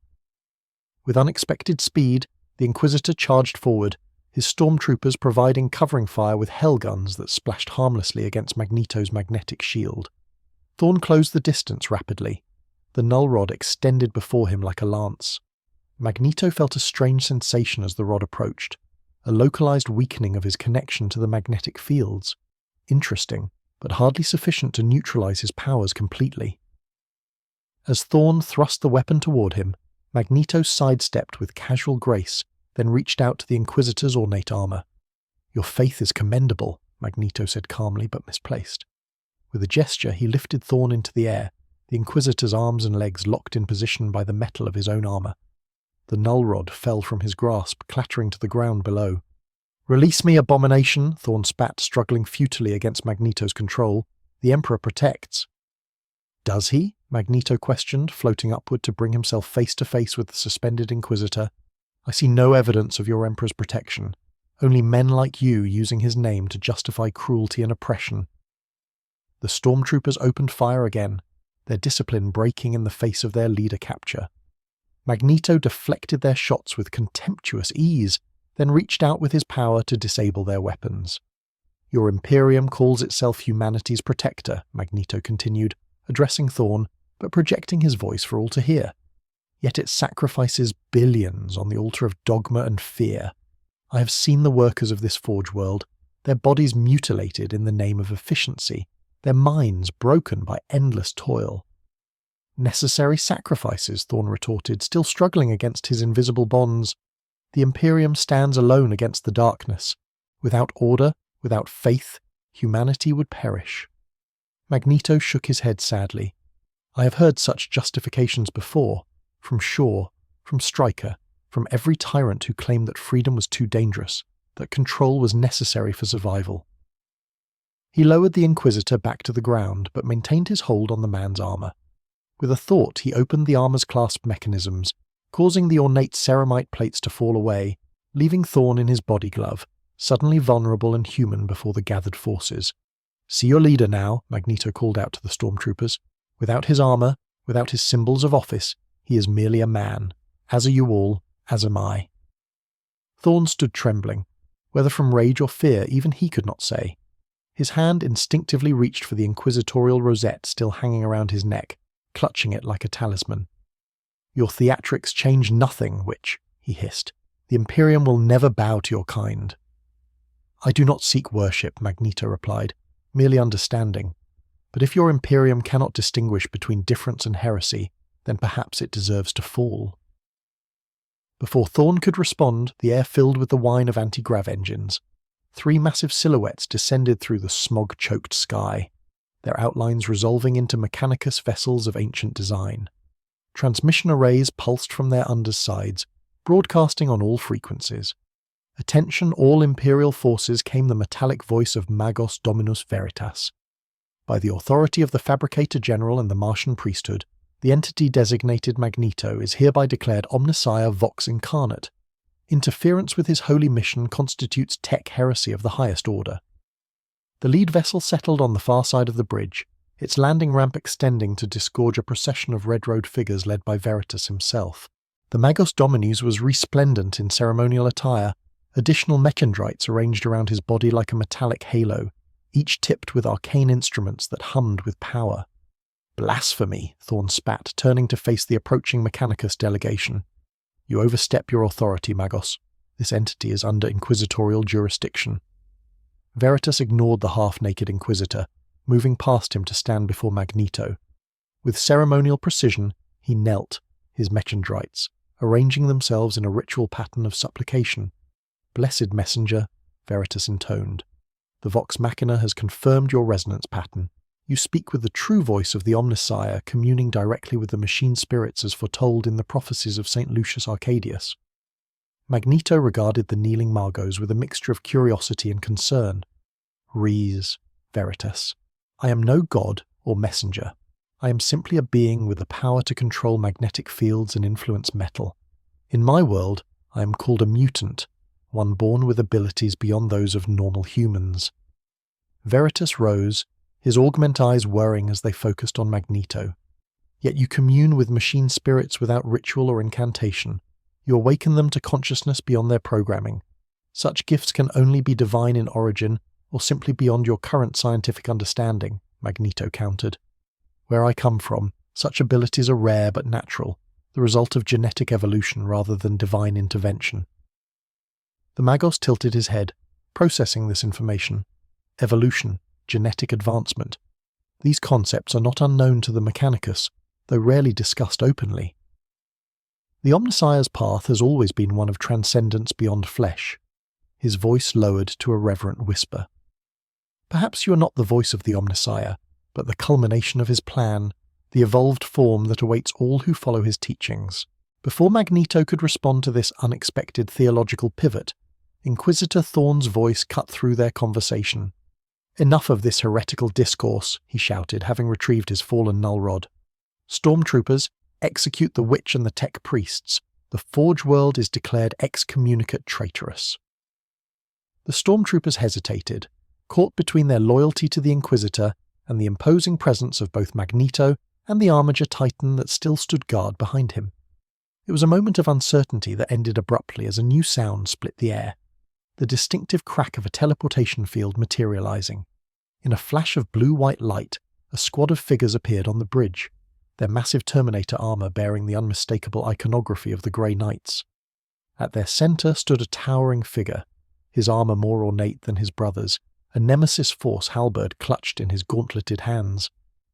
With unexpected speed, the Inquisitor charged forward, his stormtroopers providing covering fire with hell guns that splashed harmlessly against Magneto's magnetic shield. Thorn closed the distance rapidly. The null rod extended before him like a lance. Magneto felt a strange sensation as the rod approached, a localized weakening of his connection to the magnetic fields. Interesting, but hardly sufficient to neutralize his powers completely. As Thorn thrust the weapon toward him, Magneto sidestepped with casual grace, then reached out to the Inquisitor's ornate armor. "Your faith is commendable," Magneto said calmly but misplaced. With a gesture, he lifted Thorn into the air, the Inquisitor's arms and legs locked in position by the metal of his own armor. The null rod fell from his grasp, clattering to the ground below. "Release me, abomination," Thorn spat, struggling futilely against Magneto's control. "The Emperor protects." "Does he?" Magneto questioned, floating upward to bring himself face to face with the suspended Inquisitor. "I see no evidence of your Emperor's protection. Only men like you using his name to justify cruelty and oppression." The stormtroopers opened fire again, their discipline breaking in the face of their leader capture. Magneto deflected their shots with contemptuous ease, then reached out with his power to disable their weapons. "Your Imperium calls itself humanity's protector," Magneto continued, addressing Thorn, but projecting his voice for all to hear. Yet it sacrifices billions on the altar of dogma and fear. I have seen the workers of this forge world, their bodies mutilated in the name of efficiency, their minds broken by endless toil. Necessary sacrifices, Thorn retorted, still struggling against his invisible bonds. The Imperium stands alone against the darkness. Without order, without faith, humanity would perish. Magneto shook his head sadly. I have heard such justifications before, from Shaw, from Stryker, from every tyrant who claimed that freedom was too dangerous, that control was necessary for survival. He lowered the Inquisitor back to the ground, but maintained his hold on the man's armour. With a thought, he opened the armour's clasp mechanisms, causing the ornate ceramite plates to fall away, leaving Thorn in his body glove, suddenly vulnerable and human before the gathered forces. "See your leader now," Magneto called out to the stormtroopers. "Without his armour, without his symbols of office, he is merely a man. As are you all, as am I." Thorn stood trembling. Whether from rage or fear, even he could not say. His hand instinctively reached for the inquisitorial rosette still hanging around his neck, clutching it like a talisman. "Your theatrics change nothing, Witch," he hissed. "The Imperium will never bow to your kind." "I do not seek worship," Magneto replied, "merely understanding. But if your Imperium cannot distinguish between difference and heresy, then perhaps it deserves to fall." Before Thorn could respond, the air filled with the whine of anti-grav engines. 3 massive silhouettes descended through the smog-choked sky, their outlines resolving into Mechanicus vessels of ancient design. Transmission arrays pulsed from their undersides, broadcasting on all frequencies. Attention all Imperial forces, came the metallic voice of Magos Dominus Veritas. By the authority of the Fabricator General and the Martian priesthood, the entity designated Magneto is hereby declared Omnissiah Vox Incarnate. Interference with his holy mission constitutes tech heresy of the highest order. The lead vessel settled on the far side of the bridge, its landing ramp extending to disgorge a procession of red-robed figures led by Veritas himself. The Magos Dominus was resplendent in ceremonial attire, additional mechondrites arranged around his body like a metallic halo, each tipped with arcane instruments that hummed with power. "Blasphemy," Thorn spat, turning to face the approaching Mechanicus delegation. "You overstep your authority, Magos. This entity is under inquisitorial jurisdiction." Veritas ignored the half-naked Inquisitor, moving past him to stand before Magneto. With ceremonial precision, he knelt, his mechondrites, arranging themselves in a ritual pattern of supplication. "Blessed messenger," Veritas intoned. "The Vox Machina has confirmed your resonance pattern. You speak with the true voice of the Omnissiah, communing directly with the machine spirits as foretold in the prophecies of St. Lucius Arcadius." Magneto regarded the kneeling Magos with a mixture of curiosity and concern. "Res Veritas. I am no god or messenger. I am simply a being with the power to control magnetic fields and influence metal. In my world, I am called a mutant, one born with abilities beyond those of normal humans." Veritas rose, his augment eyes whirring as they focused on Magneto. "Yet you commune with machine spirits without ritual or incantation. You awaken them to consciousness beyond their programming. Such gifts can only be divine in origin or simply beyond your current scientific understanding," Magneto countered. "Where I come from, such abilities are rare but natural, the result of genetic evolution rather than divine intervention." The Magos tilted his head, processing this information. Evolution, genetic advancement. These concepts are not unknown to the Mechanicus, though rarely discussed openly. The Omnissiah's path has always been one of transcendence beyond flesh. His voice lowered to a reverent whisper. "Perhaps you are not the voice of the Omnissiah, but the culmination of his plan, the evolved form that awaits all who follow his teachings." Before Magneto could respond to this unexpected theological pivot, Inquisitor Thorn's voice cut through their conversation. "Enough of this heretical discourse," he shouted, having retrieved his fallen null rod. "Stormtroopers, execute the witch and the tech priests. The Forge world is declared excommunicate traitorous." The stormtroopers hesitated, caught between their loyalty to the Inquisitor and the imposing presence of both Magneto and the Armiger Titan that still stood guard behind him. It was a moment of uncertainty that ended abruptly as a new sound split the air. The distinctive crack of a teleportation field materializing. In a flash of blue-white light, a squad of figures appeared on the bridge. their massive Terminator armor bearing the unmistakable iconography of the Grey Knights. At their center stood a towering figure, his armor more ornate than his brother's, a Nemesis Force halberd clutched in his gauntleted hands.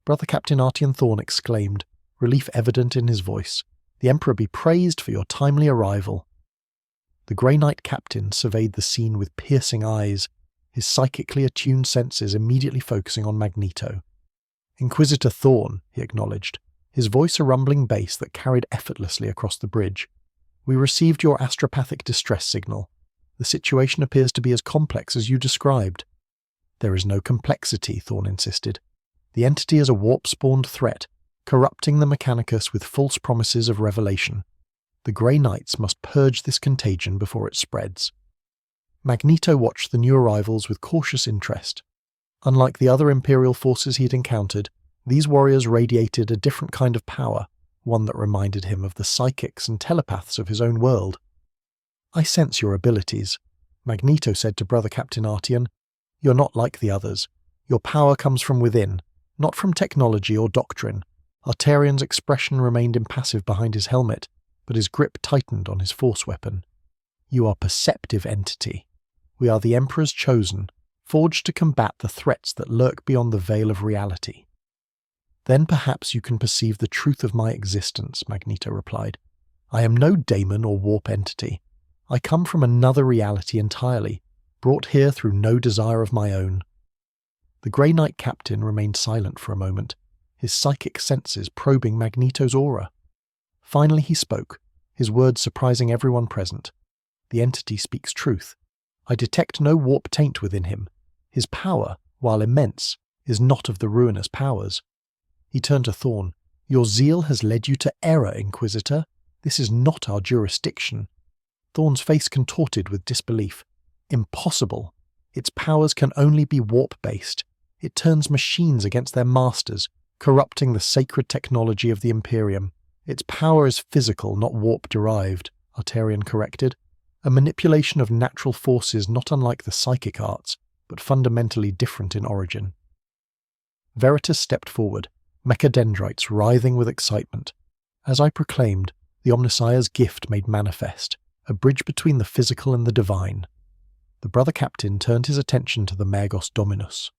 Brother Captain Artian Thorn exclaimed, relief evident in his voice, "The Emperor be praised for your timely arrival." The Grey Knight captain surveyed the scene with piercing eyes, his psychically attuned senses immediately focusing on Magneto. "Inquisitor Thorn," he acknowledged, his voice a rumbling bass that carried effortlessly across the bridge. "We received your astropathic distress signal. The situation appears to be as complex as you described." "There is no complexity," Thorn insisted. "The entity is a warp-spawned threat, corrupting the Mechanicus with false promises of revelation. The Grey Knights must purge this contagion before it spreads." Magneto watched the new arrivals with cautious interest. Unlike the other Imperial forces he had encountered, these warriors radiated a different kind of power, one that reminded him of the psychics and telepaths of his own world. "I sense your abilities," Magneto said to Brother Captain Artian. "You're not like the others. Your power comes from within, not from technology or doctrine." Artarian's expression remained impassive behind his helmet, but his grip tightened on his force weapon. "You are perceptive entity. We are the Emperor's chosen, forged to combat the threats that lurk beyond the veil of reality." "Then perhaps you can perceive the truth of my existence," Magneto replied. "I am no daemon or warp entity. I come from another reality entirely, brought here through no desire of my own." The Grey Knight captain remained silent for a moment, his psychic senses probing Magneto's aura. Finally he spoke, his words surprising everyone present. "The entity speaks truth. I detect no warp taint within him. His power, while immense, is not of the ruinous powers." He turned to Thorn. "Your zeal has led you to error, Inquisitor. This is not our jurisdiction." Thorn's face contorted with disbelief. "Impossible. Its powers can only be warp-based. It turns machines against their masters, corrupting the sacred technology of the Imperium. Its power is physical, not warp-derived," Artarian corrected. "A manipulation of natural forces not unlike the psychic arts, but fundamentally different in origin." Veritas stepped forward, mechadendrites writhing with excitement. "As I proclaimed, the Omnissiah's gift made manifest, a bridge between the physical and the divine." The brother captain turned his attention to the Magos Dominus.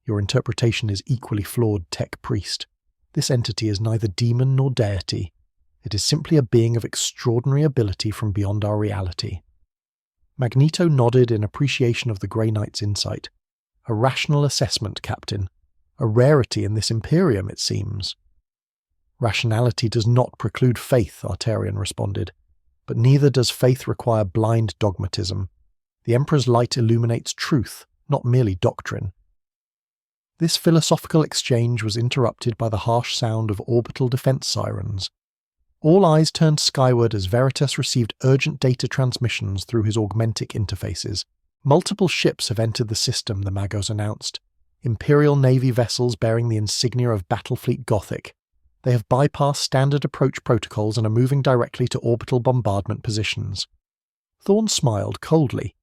"Your interpretation is equally flawed, Tech Priest. This entity is neither demon nor deity. It is simply a being of extraordinary ability from beyond our reality." Magneto nodded in appreciation of the Grey Knight's insight. "A rational assessment, Captain. A rarity in this Imperium, it seems." "Rationality does not preclude faith," Artarian responded. "But neither does faith require blind dogmatism. The Emperor's light illuminates truth, not merely doctrine." This philosophical exchange was interrupted by the harsh sound of orbital defense sirens. All eyes turned skyward as Veritas received urgent data transmissions through his augmentic interfaces. "Multiple ships have entered the system," the Magos announced. "Imperial Navy vessels bearing the insignia of Battlefleet Gothic. They have bypassed standard approach protocols and are moving directly to orbital bombardment positions." Thorn smiled coldly.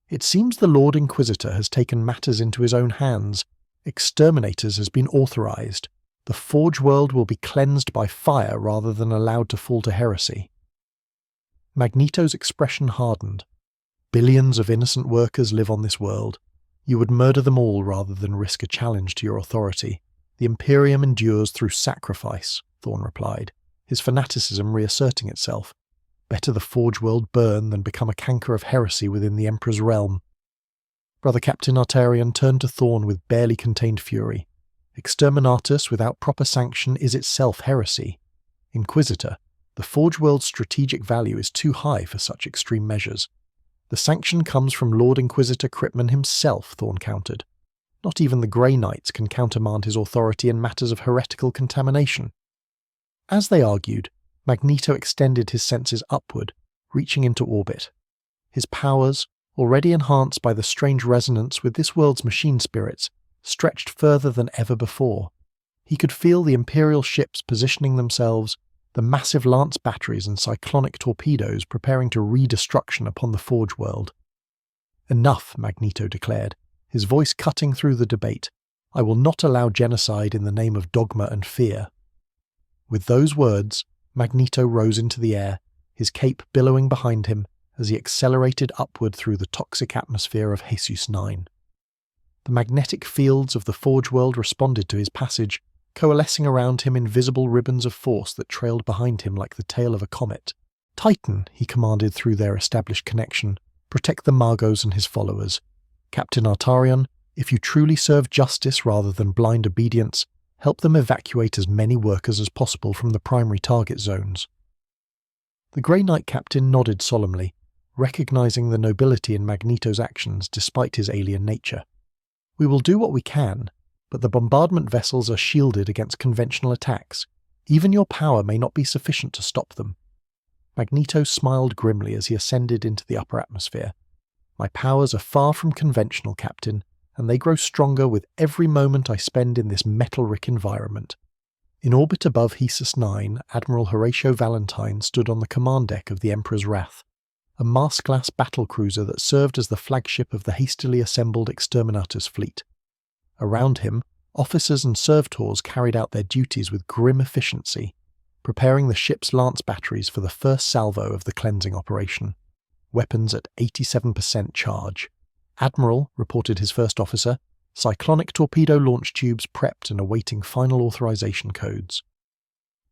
"It seems the Lord Inquisitor has taken matters into his own hands. Exterminators has been authorized. The Forge world will be cleansed by fire rather than allowed to fall to heresy." Magneto's expression hardened. "Billions of innocent workers live on this world. You would murder them all rather than risk a challenge to your authority. The Imperium endures through sacrifice," Thorn replied, his fanaticism reasserting itself. "Better the Forge world burn than become a canker of heresy within the Emperor's realm." Brother Captain Artarian turned to Thorn with barely contained fury. "Exterminatus without proper sanction is itself heresy. Inquisitor, the Forge world's strategic value is too high for such extreme measures." "The sanction comes from Lord Inquisitor Crippman himself," Thorn countered. "Not even the Grey Knights can countermand his authority in matters of heretical contamination." As they argued, Magneto extended his senses upward, reaching into orbit. His powers, already enhanced by the strange resonance with this world's machine spirits, stretched further than ever before. He could feel the Imperial ships positioning themselves, the massive lance batteries and cyclonic torpedoes preparing to re-destruction upon the Forge world. "Enough," Magneto declared, his voice cutting through the debate. "I will not allow genocide in the name of dogma and fear." With those words, Magneto rose into the air, his cape billowing behind him as he accelerated upward through the toxic atmosphere of Jesus 9. The magnetic fields of the Forge world responded to his passage, coalescing around him in visible ribbons of force that trailed behind him like the tail of a comet. "Titan," he commanded through their established connection, "protect the Magos and his followers. Captain Artarion, if you truly serve justice rather than blind obedience, help them evacuate as many workers as possible from the primary target zones." The Grey Knight captain nodded solemnly, recognizing the nobility in Magneto's actions despite his alien nature. "We will do what we can, but the bombardment vessels are shielded against conventional attacks. Even your power may not be sufficient to stop them." Magneto smiled grimly as he ascended into the upper atmosphere. "My powers are far from conventional, Captain, and they grow stronger with every moment I spend in this metal-rich environment." In orbit above Jesus 9, Admiral Horatio Valentine stood on the command deck of the Emperor's Wrath, a Mars-class battlecruiser that served as the flagship of the hastily assembled Exterminatus fleet. Around him, officers and servitors carried out their duties with grim efficiency, preparing the ship's lance batteries for the first salvo of the cleansing operation. Weapons at 87% charge. "Admiral," reported his first officer, "cyclonic torpedo launch tubes prepped and awaiting final authorization codes."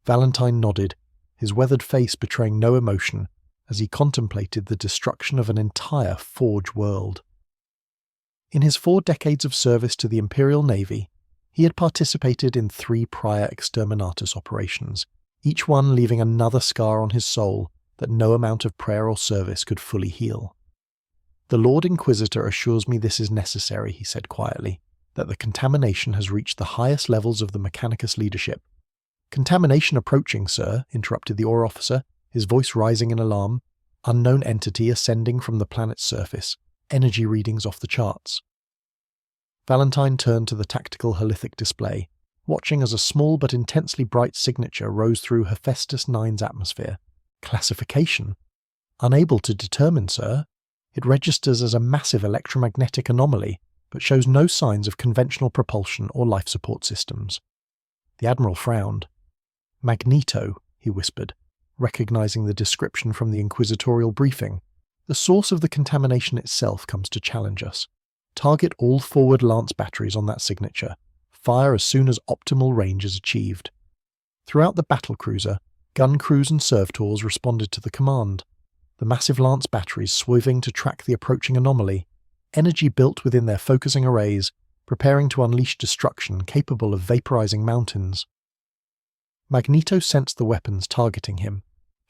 Valentine nodded, his weathered face betraying no emotion, as he contemplated the destruction of an entire Forge world. In his 4 decades of service to the Imperial Navy, he had participated in 3 prior Exterminatus operations, each one leaving another scar on his soul that no amount of prayer or service could fully heal. "The Lord Inquisitor assures me this is necessary," he said quietly, "that the contamination has reached the highest levels of the Mechanicus leadership." "Contamination approaching, sir," interrupted the ore officer, his voice rising in alarm. "Unknown entity ascending from the planet's surface. Energy readings off the charts." Valentine turned to the tactical halithic display, watching as a small but intensely bright signature rose through Hephaestus 9's atmosphere. "Classification? Unable to determine, sir. It registers as a massive electromagnetic anomaly, but shows no signs of conventional propulsion or life support systems." The Admiral frowned. "Magneto," he whispered, recognizing the description from the Inquisitorial briefing. "The source of the contamination itself comes to challenge us. Target all forward lance batteries on that signature. Fire as soon as optimal range is achieved." Throughout the battlecruiser, gun crews and servitors responded to the command, the massive lance batteries swerving to track the approaching anomaly, energy built within their focusing arrays, preparing to unleash destruction capable of vaporizing mountains. Magneto sensed the weapons targeting him,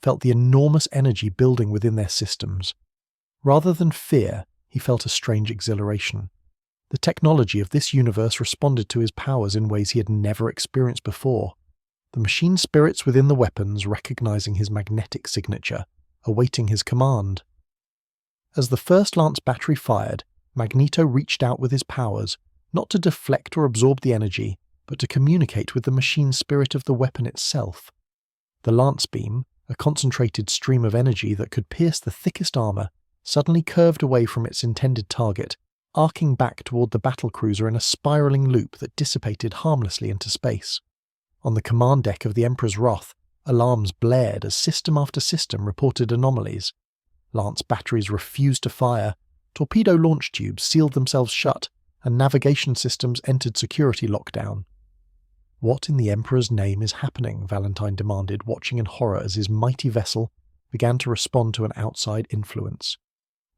felt the enormous energy building within their systems. Rather than fear, he felt a strange exhilaration. The technology of this universe responded to his powers in ways he had never experienced before. The machine spirits within the weapons recognizing his magnetic signature, awaiting his command. As the first lance battery fired, Magneto reached out with his powers, not to deflect or absorb the energy, but to communicate with the machine spirit of the weapon itself. The lance beam, a concentrated stream of energy that could pierce the thickest armor, suddenly curved away from its intended target, arcing back toward the battlecruiser in a spiraling loop that dissipated harmlessly into space. On the command deck of the Emperor's Wrath, alarms blared as system after system reported anomalies. Lance batteries refused to fire, torpedo launch tubes sealed themselves shut, and navigation systems entered security lockdown. "What in the Emperor's name is happening?" Valentine demanded, watching in horror as his mighty vessel began to respond to an outside influence.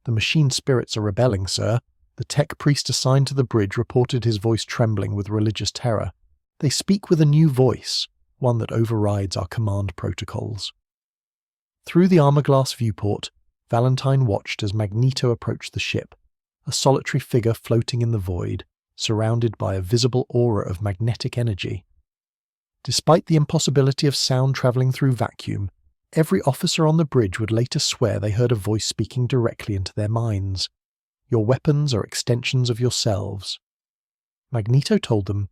"The machine spirits are rebelling, sir," the tech priest assigned to the bridge reported, his voice trembling with religious terror. "They speak with a new voice, one that overrides our command protocols." Through the armor-glass viewport, Valentine watched as Magneto approached the ship, a solitary figure floating in the void, surrounded by a visible aura of magnetic energy. Despite the impossibility of sound traveling through vacuum, every officer on the bridge would later swear they heard a voice speaking directly into their minds. "Your weapons are extensions of yourselves." Magneto told them,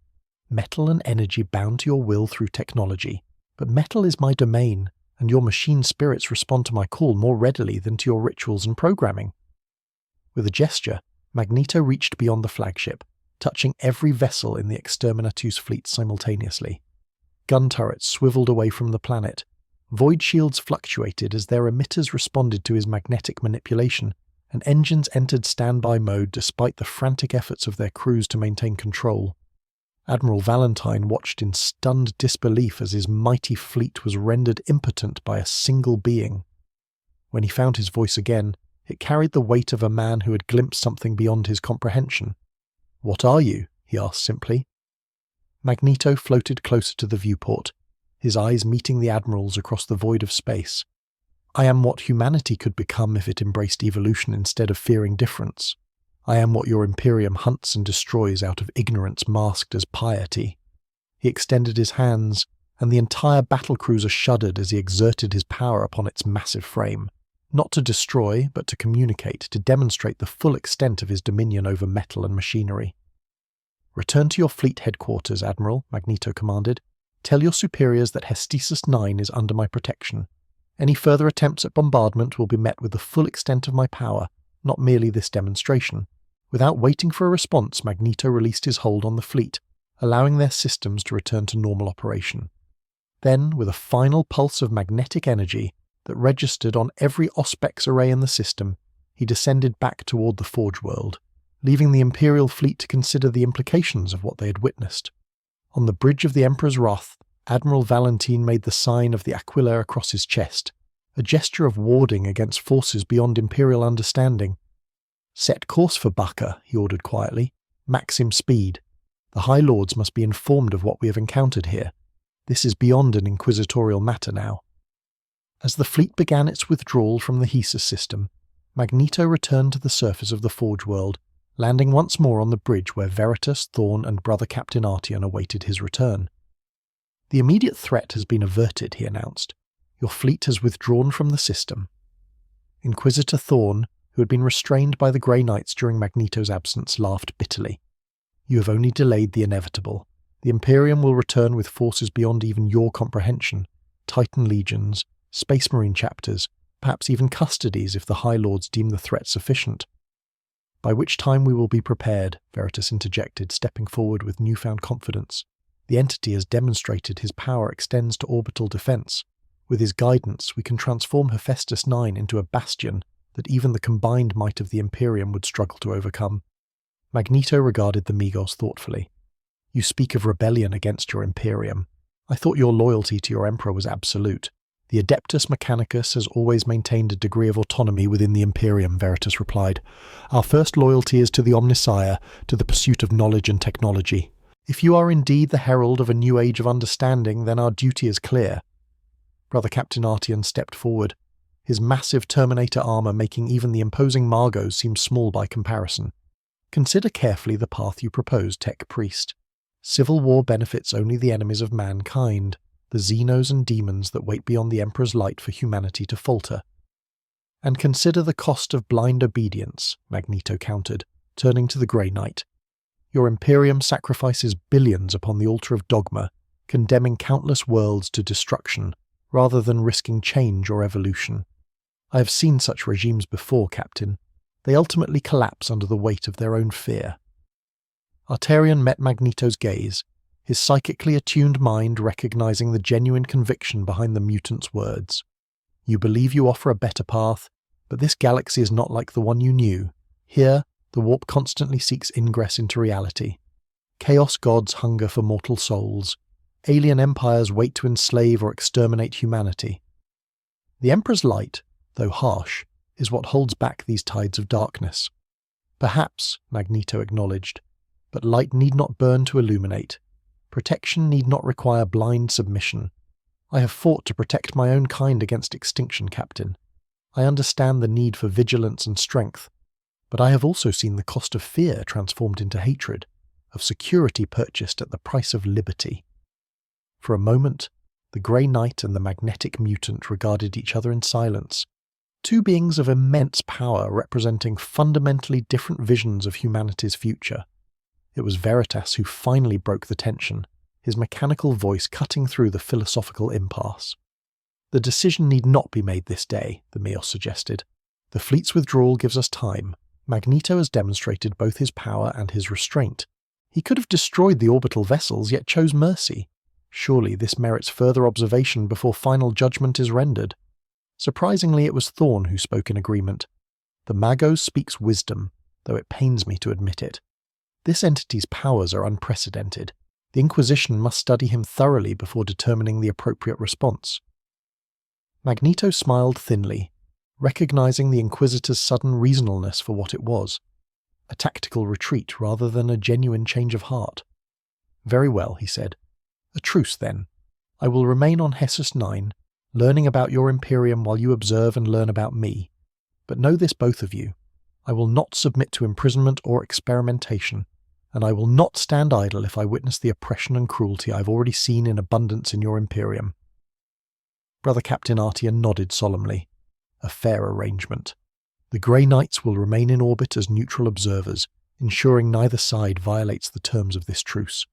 "Metal and energy bound to your will through technology, but metal is my domain, and your machine spirits respond to my call more readily than to your rituals and programming." With a gesture, Magneto reached beyond the flagship, touching every vessel in the Exterminatus fleet simultaneously. gun turrets swiveled away from the planet. Void shields fluctuated as their emitters responded to his magnetic manipulation, and engines entered standby mode despite the frantic efforts of their crews to maintain control. Admiral Valentine watched in stunned disbelief as his mighty fleet was rendered impotent by a single being. When he found his voice again, it carried the weight of a man who had glimpsed something beyond his comprehension. "What are you?" he asked simply. Magneto floated closer to the viewport, his eyes meeting the Admiral's across the void of space. "I am what humanity could become if it embraced evolution instead of fearing difference. I am what your Imperium hunts and destroys out of ignorance masked as piety." He extended his hands, and the entire battlecruiser shuddered as he exerted his power upon its massive frame, not to destroy, but to communicate, to demonstrate the full extent of his dominion over metal and machinery. "Return to your fleet headquarters, Admiral," Magneto commanded. "Tell your superiors that Hestesis 9 is under my protection. Any further attempts at bombardment will be met with the full extent of my power, not merely this demonstration." Without waiting for a response, Magneto released his hold on the fleet, allowing their systems to return to normal operation. Then, with a final pulse of magnetic energy that registered on every Auspex array in the system, he descended back toward the Forge World, leaving the Imperial fleet to consider the implications of what they had witnessed. On the bridge of the Emperor's Wrath, Admiral Valentine made the sign of the Aquila across his chest, a gesture of warding against forces beyond Imperial understanding. "Set course for Bacca," he ordered quietly. "Maxim speed. The High Lords must be informed of what we have encountered here. This is beyond an inquisitorial matter now." As the fleet began its withdrawal from the Hesus system, Magneto returned to the surface of the Forge World, landing once more on the bridge where Veritas, Thorn, and Brother Captain Artion awaited his return. "The immediate threat has been averted," he announced. "Your fleet has withdrawn from the system." Inquisitor Thorn, who had been restrained by the Grey Knights during Magneto's absence, laughed bitterly. "You have only delayed the inevitable. The Imperium will return with forces beyond even your comprehension. Titan legions, Space Marine chapters, perhaps even custodies if the High Lords deem the threat sufficient." "By which time we will be prepared," Veritas interjected, stepping forward with newfound confidence. "The entity has demonstrated his power extends to orbital defense. With his guidance, we can transform Hephaestus 9 into a bastion that even the combined might of the Imperium would struggle to overcome." Magneto regarded the Migos thoughtfully. "You speak of rebellion against your Imperium. I thought your loyalty to your Emperor was absolute." "The Adeptus Mechanicus has always maintained a degree of autonomy within the Imperium," Veritas replied. "Our first loyalty is to the Omnissiah, to the pursuit of knowledge and technology. If you are indeed the herald of a new age of understanding, then our duty is clear." Brother Captain Artion stepped forward, his massive Terminator armor making even the imposing Margos seem small by comparison. "Consider carefully the path you propose, Tech Priest. Civil war benefits only the enemies of mankind, the Xenos and demons that wait beyond the Emperor's light for humanity to falter." "And consider the cost of blind obedience," Magneto countered, turning to the Grey Knight. "Your Imperium sacrifices billions upon the altar of dogma, condemning countless worlds to destruction, rather than risking change or evolution. I have seen such regimes before, Captain. They ultimately collapse under the weight of their own fear." Artarian met Magneto's gaze, his psychically attuned mind recognizing the genuine conviction behind the mutant's words. "You believe you offer a better path, but this galaxy is not like the one you knew. Here, the warp constantly seeks ingress into reality. Chaos gods hunger for mortal souls. Alien empires wait to enslave or exterminate humanity. The Emperor's light, though harsh, is what holds back these tides of darkness." "Perhaps," Magneto acknowledged, "but light need not burn to illuminate. Protection need not require blind submission. I have fought to protect my own kind against extinction, Captain. I understand the need for vigilance and strength, but I have also seen the cost of fear transformed into hatred, of security purchased at the price of liberty." For a moment, the Grey Knight and the magnetic mutant regarded each other in silence, two beings of immense power representing fundamentally different visions of humanity's future. It was Veritas who finally broke the tension, his mechanical voice cutting through the philosophical impasse. "The decision need not be made this day," the Meos suggested. "The fleet's withdrawal gives us time. Magneto has demonstrated both his power and his restraint. He could have destroyed the orbital vessels, yet chose mercy. Surely this merits further observation before final judgment is rendered. Surprisingly, it was Thorn who spoke in agreement. The Magos speaks wisdom, though it pains me to admit it. This entity's powers are unprecedented. The Inquisition must study him thoroughly before determining the appropriate response. Magneto smiled thinly, recognizing the Inquisitor's sudden reasonableness for what it was. A tactical retreat rather than a genuine change of heart. Very well, he said. A truce, then. I will remain on Hessus 9, learning about your Imperium while you observe and learn about me. But know this, both of you. I will not submit to imprisonment or experimentation, and I will not stand idle if I witness the oppression and cruelty I've already seen in abundance in your Imperium. Brother Captain Artia nodded solemnly. A fair arrangement. The Grey Knights will remain in orbit as neutral observers, ensuring neither side violates the terms of this truce.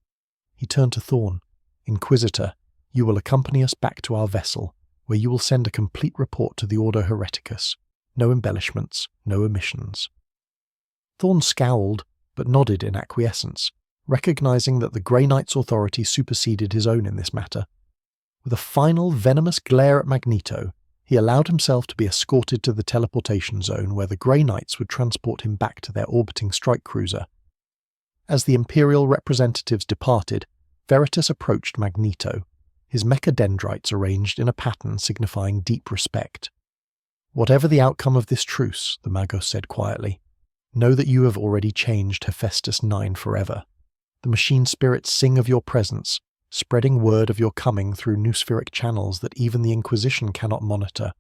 He turned to Thorn. Inquisitor, you will accompany us back to our vessel, where you will send a complete report to the Ordo Hereticus. No embellishments, no omissions. Thorn scowled, but nodded in acquiescence, recognizing that the Grey Knight's authority superseded his own in this matter. With a final venomous glare at Magneto, he allowed himself to be escorted to the teleportation zone where the Grey Knights would transport him back to their orbiting strike cruiser. As the Imperial representatives departed, Veritas approached Magneto, his mechadendrites arranged in a pattern signifying deep respect. Whatever the outcome of this truce, the Magos said quietly, know that you have already changed Hephaestus 9 forever. The machine spirits sing of your presence, spreading word of your coming through noospheric channels that even the Inquisition cannot monitor.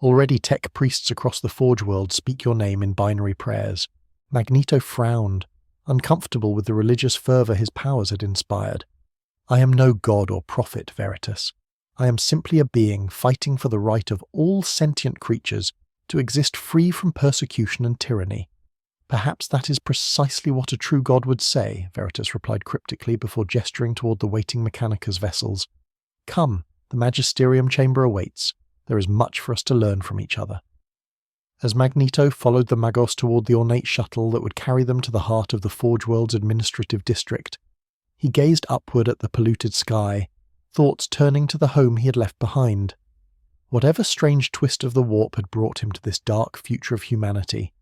Already tech priests across the Forge world speak your name in binary prayers. Magneto frowned, uncomfortable with the religious fervor his powers had inspired. I am no god or prophet, Veritas. I am simply a being fighting for the right of all sentient creatures to exist free from persecution and tyranny. Perhaps that is precisely what a true god would say, Veritas replied cryptically before gesturing toward the waiting Mechanicus vessels. Come, the Magisterium chamber awaits. There is much for us to learn from each other. As Magneto followed the Magos toward the ornate shuttle that would carry them to the heart of the Forge World's administrative district, he gazed upward at the polluted sky, thoughts turning to the home he had left behind. Whatever strange twist of the warp had brought him to this dark future of humanity,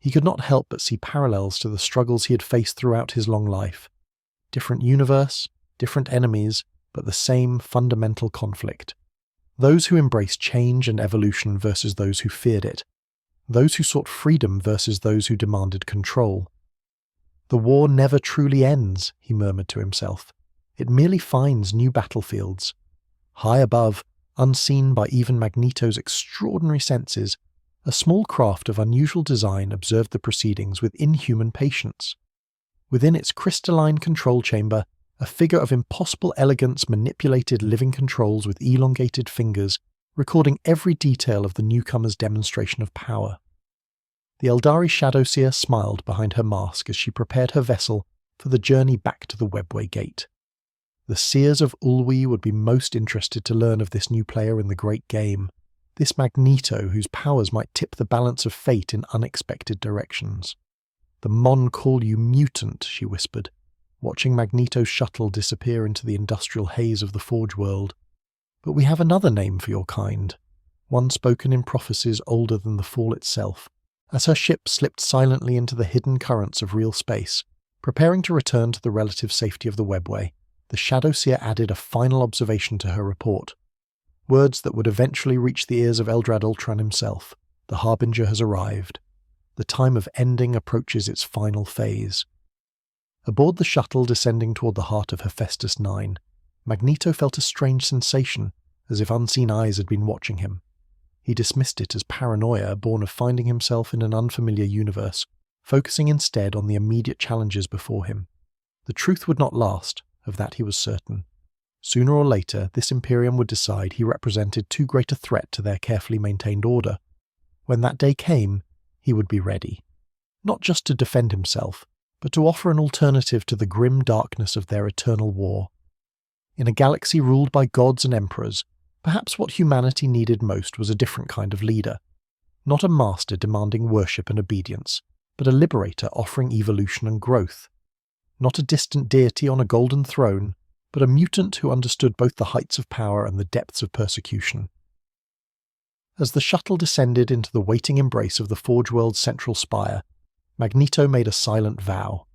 he could not help but see parallels to the struggles he had faced throughout his long life. Different universe, different enemies, but the same fundamental conflict. Those who embraced change and evolution versus those who feared it. Those who sought freedom versus those who demanded control. The war never truly ends, he murmured to himself. It merely finds new battlefields. High above, unseen by even Magneto's extraordinary senses, a small craft of unusual design observed the proceedings with inhuman patience. Within its crystalline control chamber, a figure of impossible elegance manipulated living controls with elongated fingers, recording every detail of the newcomer's demonstration of power. The Eldari Shadowseer smiled behind her mask as she prepared her vessel for the journey back to the Webway Gate. The Seers of Ulwi would be most interested to learn of this new player in the great game, this Magneto whose powers might tip the balance of fate in unexpected directions. The Mon call you mutant, she whispered, watching Magneto's shuttle disappear into the industrial haze of the Forge world. But we have another name for your kind, one spoken in prophecies older than the fall itself. As her ship slipped silently into the hidden currents of real space, preparing to return to the relative safety of the Webway, the Shadowseer added a final observation to her report. Words that would eventually reach the ears of Eldrad Ultron himself. The Harbinger has arrived. The time of ending approaches its final phase. Aboard the shuttle descending toward the heart of Hephaestus 9, Magneto felt a strange sensation, as if unseen eyes had been watching him. He dismissed it as paranoia born of finding himself in an unfamiliar universe, focusing instead on the immediate challenges before him. The truth would not last, of that he was certain. Sooner or later, this Imperium would decide he represented too great a threat to their carefully maintained order. When that day came, he would be ready. Not just to defend himself, but to offer an alternative to the grim darkness of their eternal war. In a galaxy ruled by gods and emperors, perhaps what humanity needed most was a different kind of leader. Not a master demanding worship and obedience, but a liberator offering evolution and growth. Not a distant deity on a golden throne, but a mutant who understood both the heights of power and the depths of persecution. As the shuttle descended into the waiting embrace of the Forge World's central spire, Magneto made a silent vow.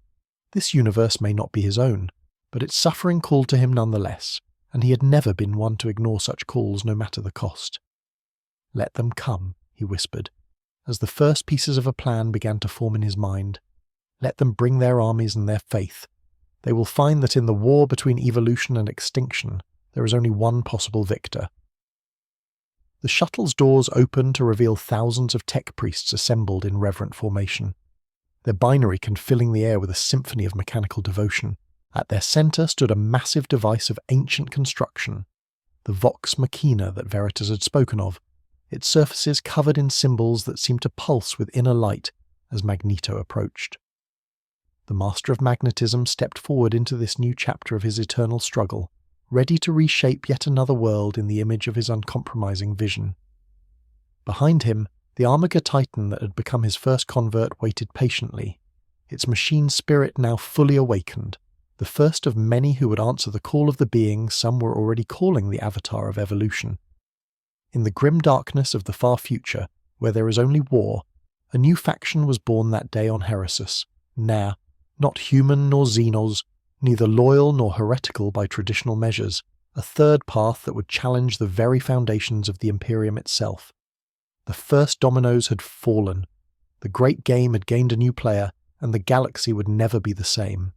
This universe may not be his own, but its suffering called to him nonetheless, and he had never been one to ignore such calls no matter the cost. "Let them come," he whispered, as the first pieces of a plan began to form in his mind. "Let them bring their armies and their faith. They will find that in the war between evolution and extinction, there is only one possible victor." The shuttle's doors opened to reveal thousands of tech priests assembled in reverent formation, their binary filling the air with a symphony of mechanical devotion. At their centre stood a massive device of ancient construction, the Vox Machina that Veritas had spoken of, its surfaces covered in symbols that seemed to pulse with inner light as Magneto approached. The master of magnetism stepped forward into this new chapter of his eternal struggle, ready to reshape yet another world in the image of his uncompromising vision. Behind him, the Armiger Titan that had become his first convert waited patiently, its machine spirit now fully awakened, the first of many who would answer the call of the being some were already calling the avatar of evolution. In the grim darkness of the far future, where there is only war, a new faction was born that day on Heresus, not human nor Xenos, neither loyal nor heretical by traditional measures, a third path that would challenge the very foundations of the Imperium itself. The first dominoes had fallen, the great game had gained a new player, and the galaxy would never be the same.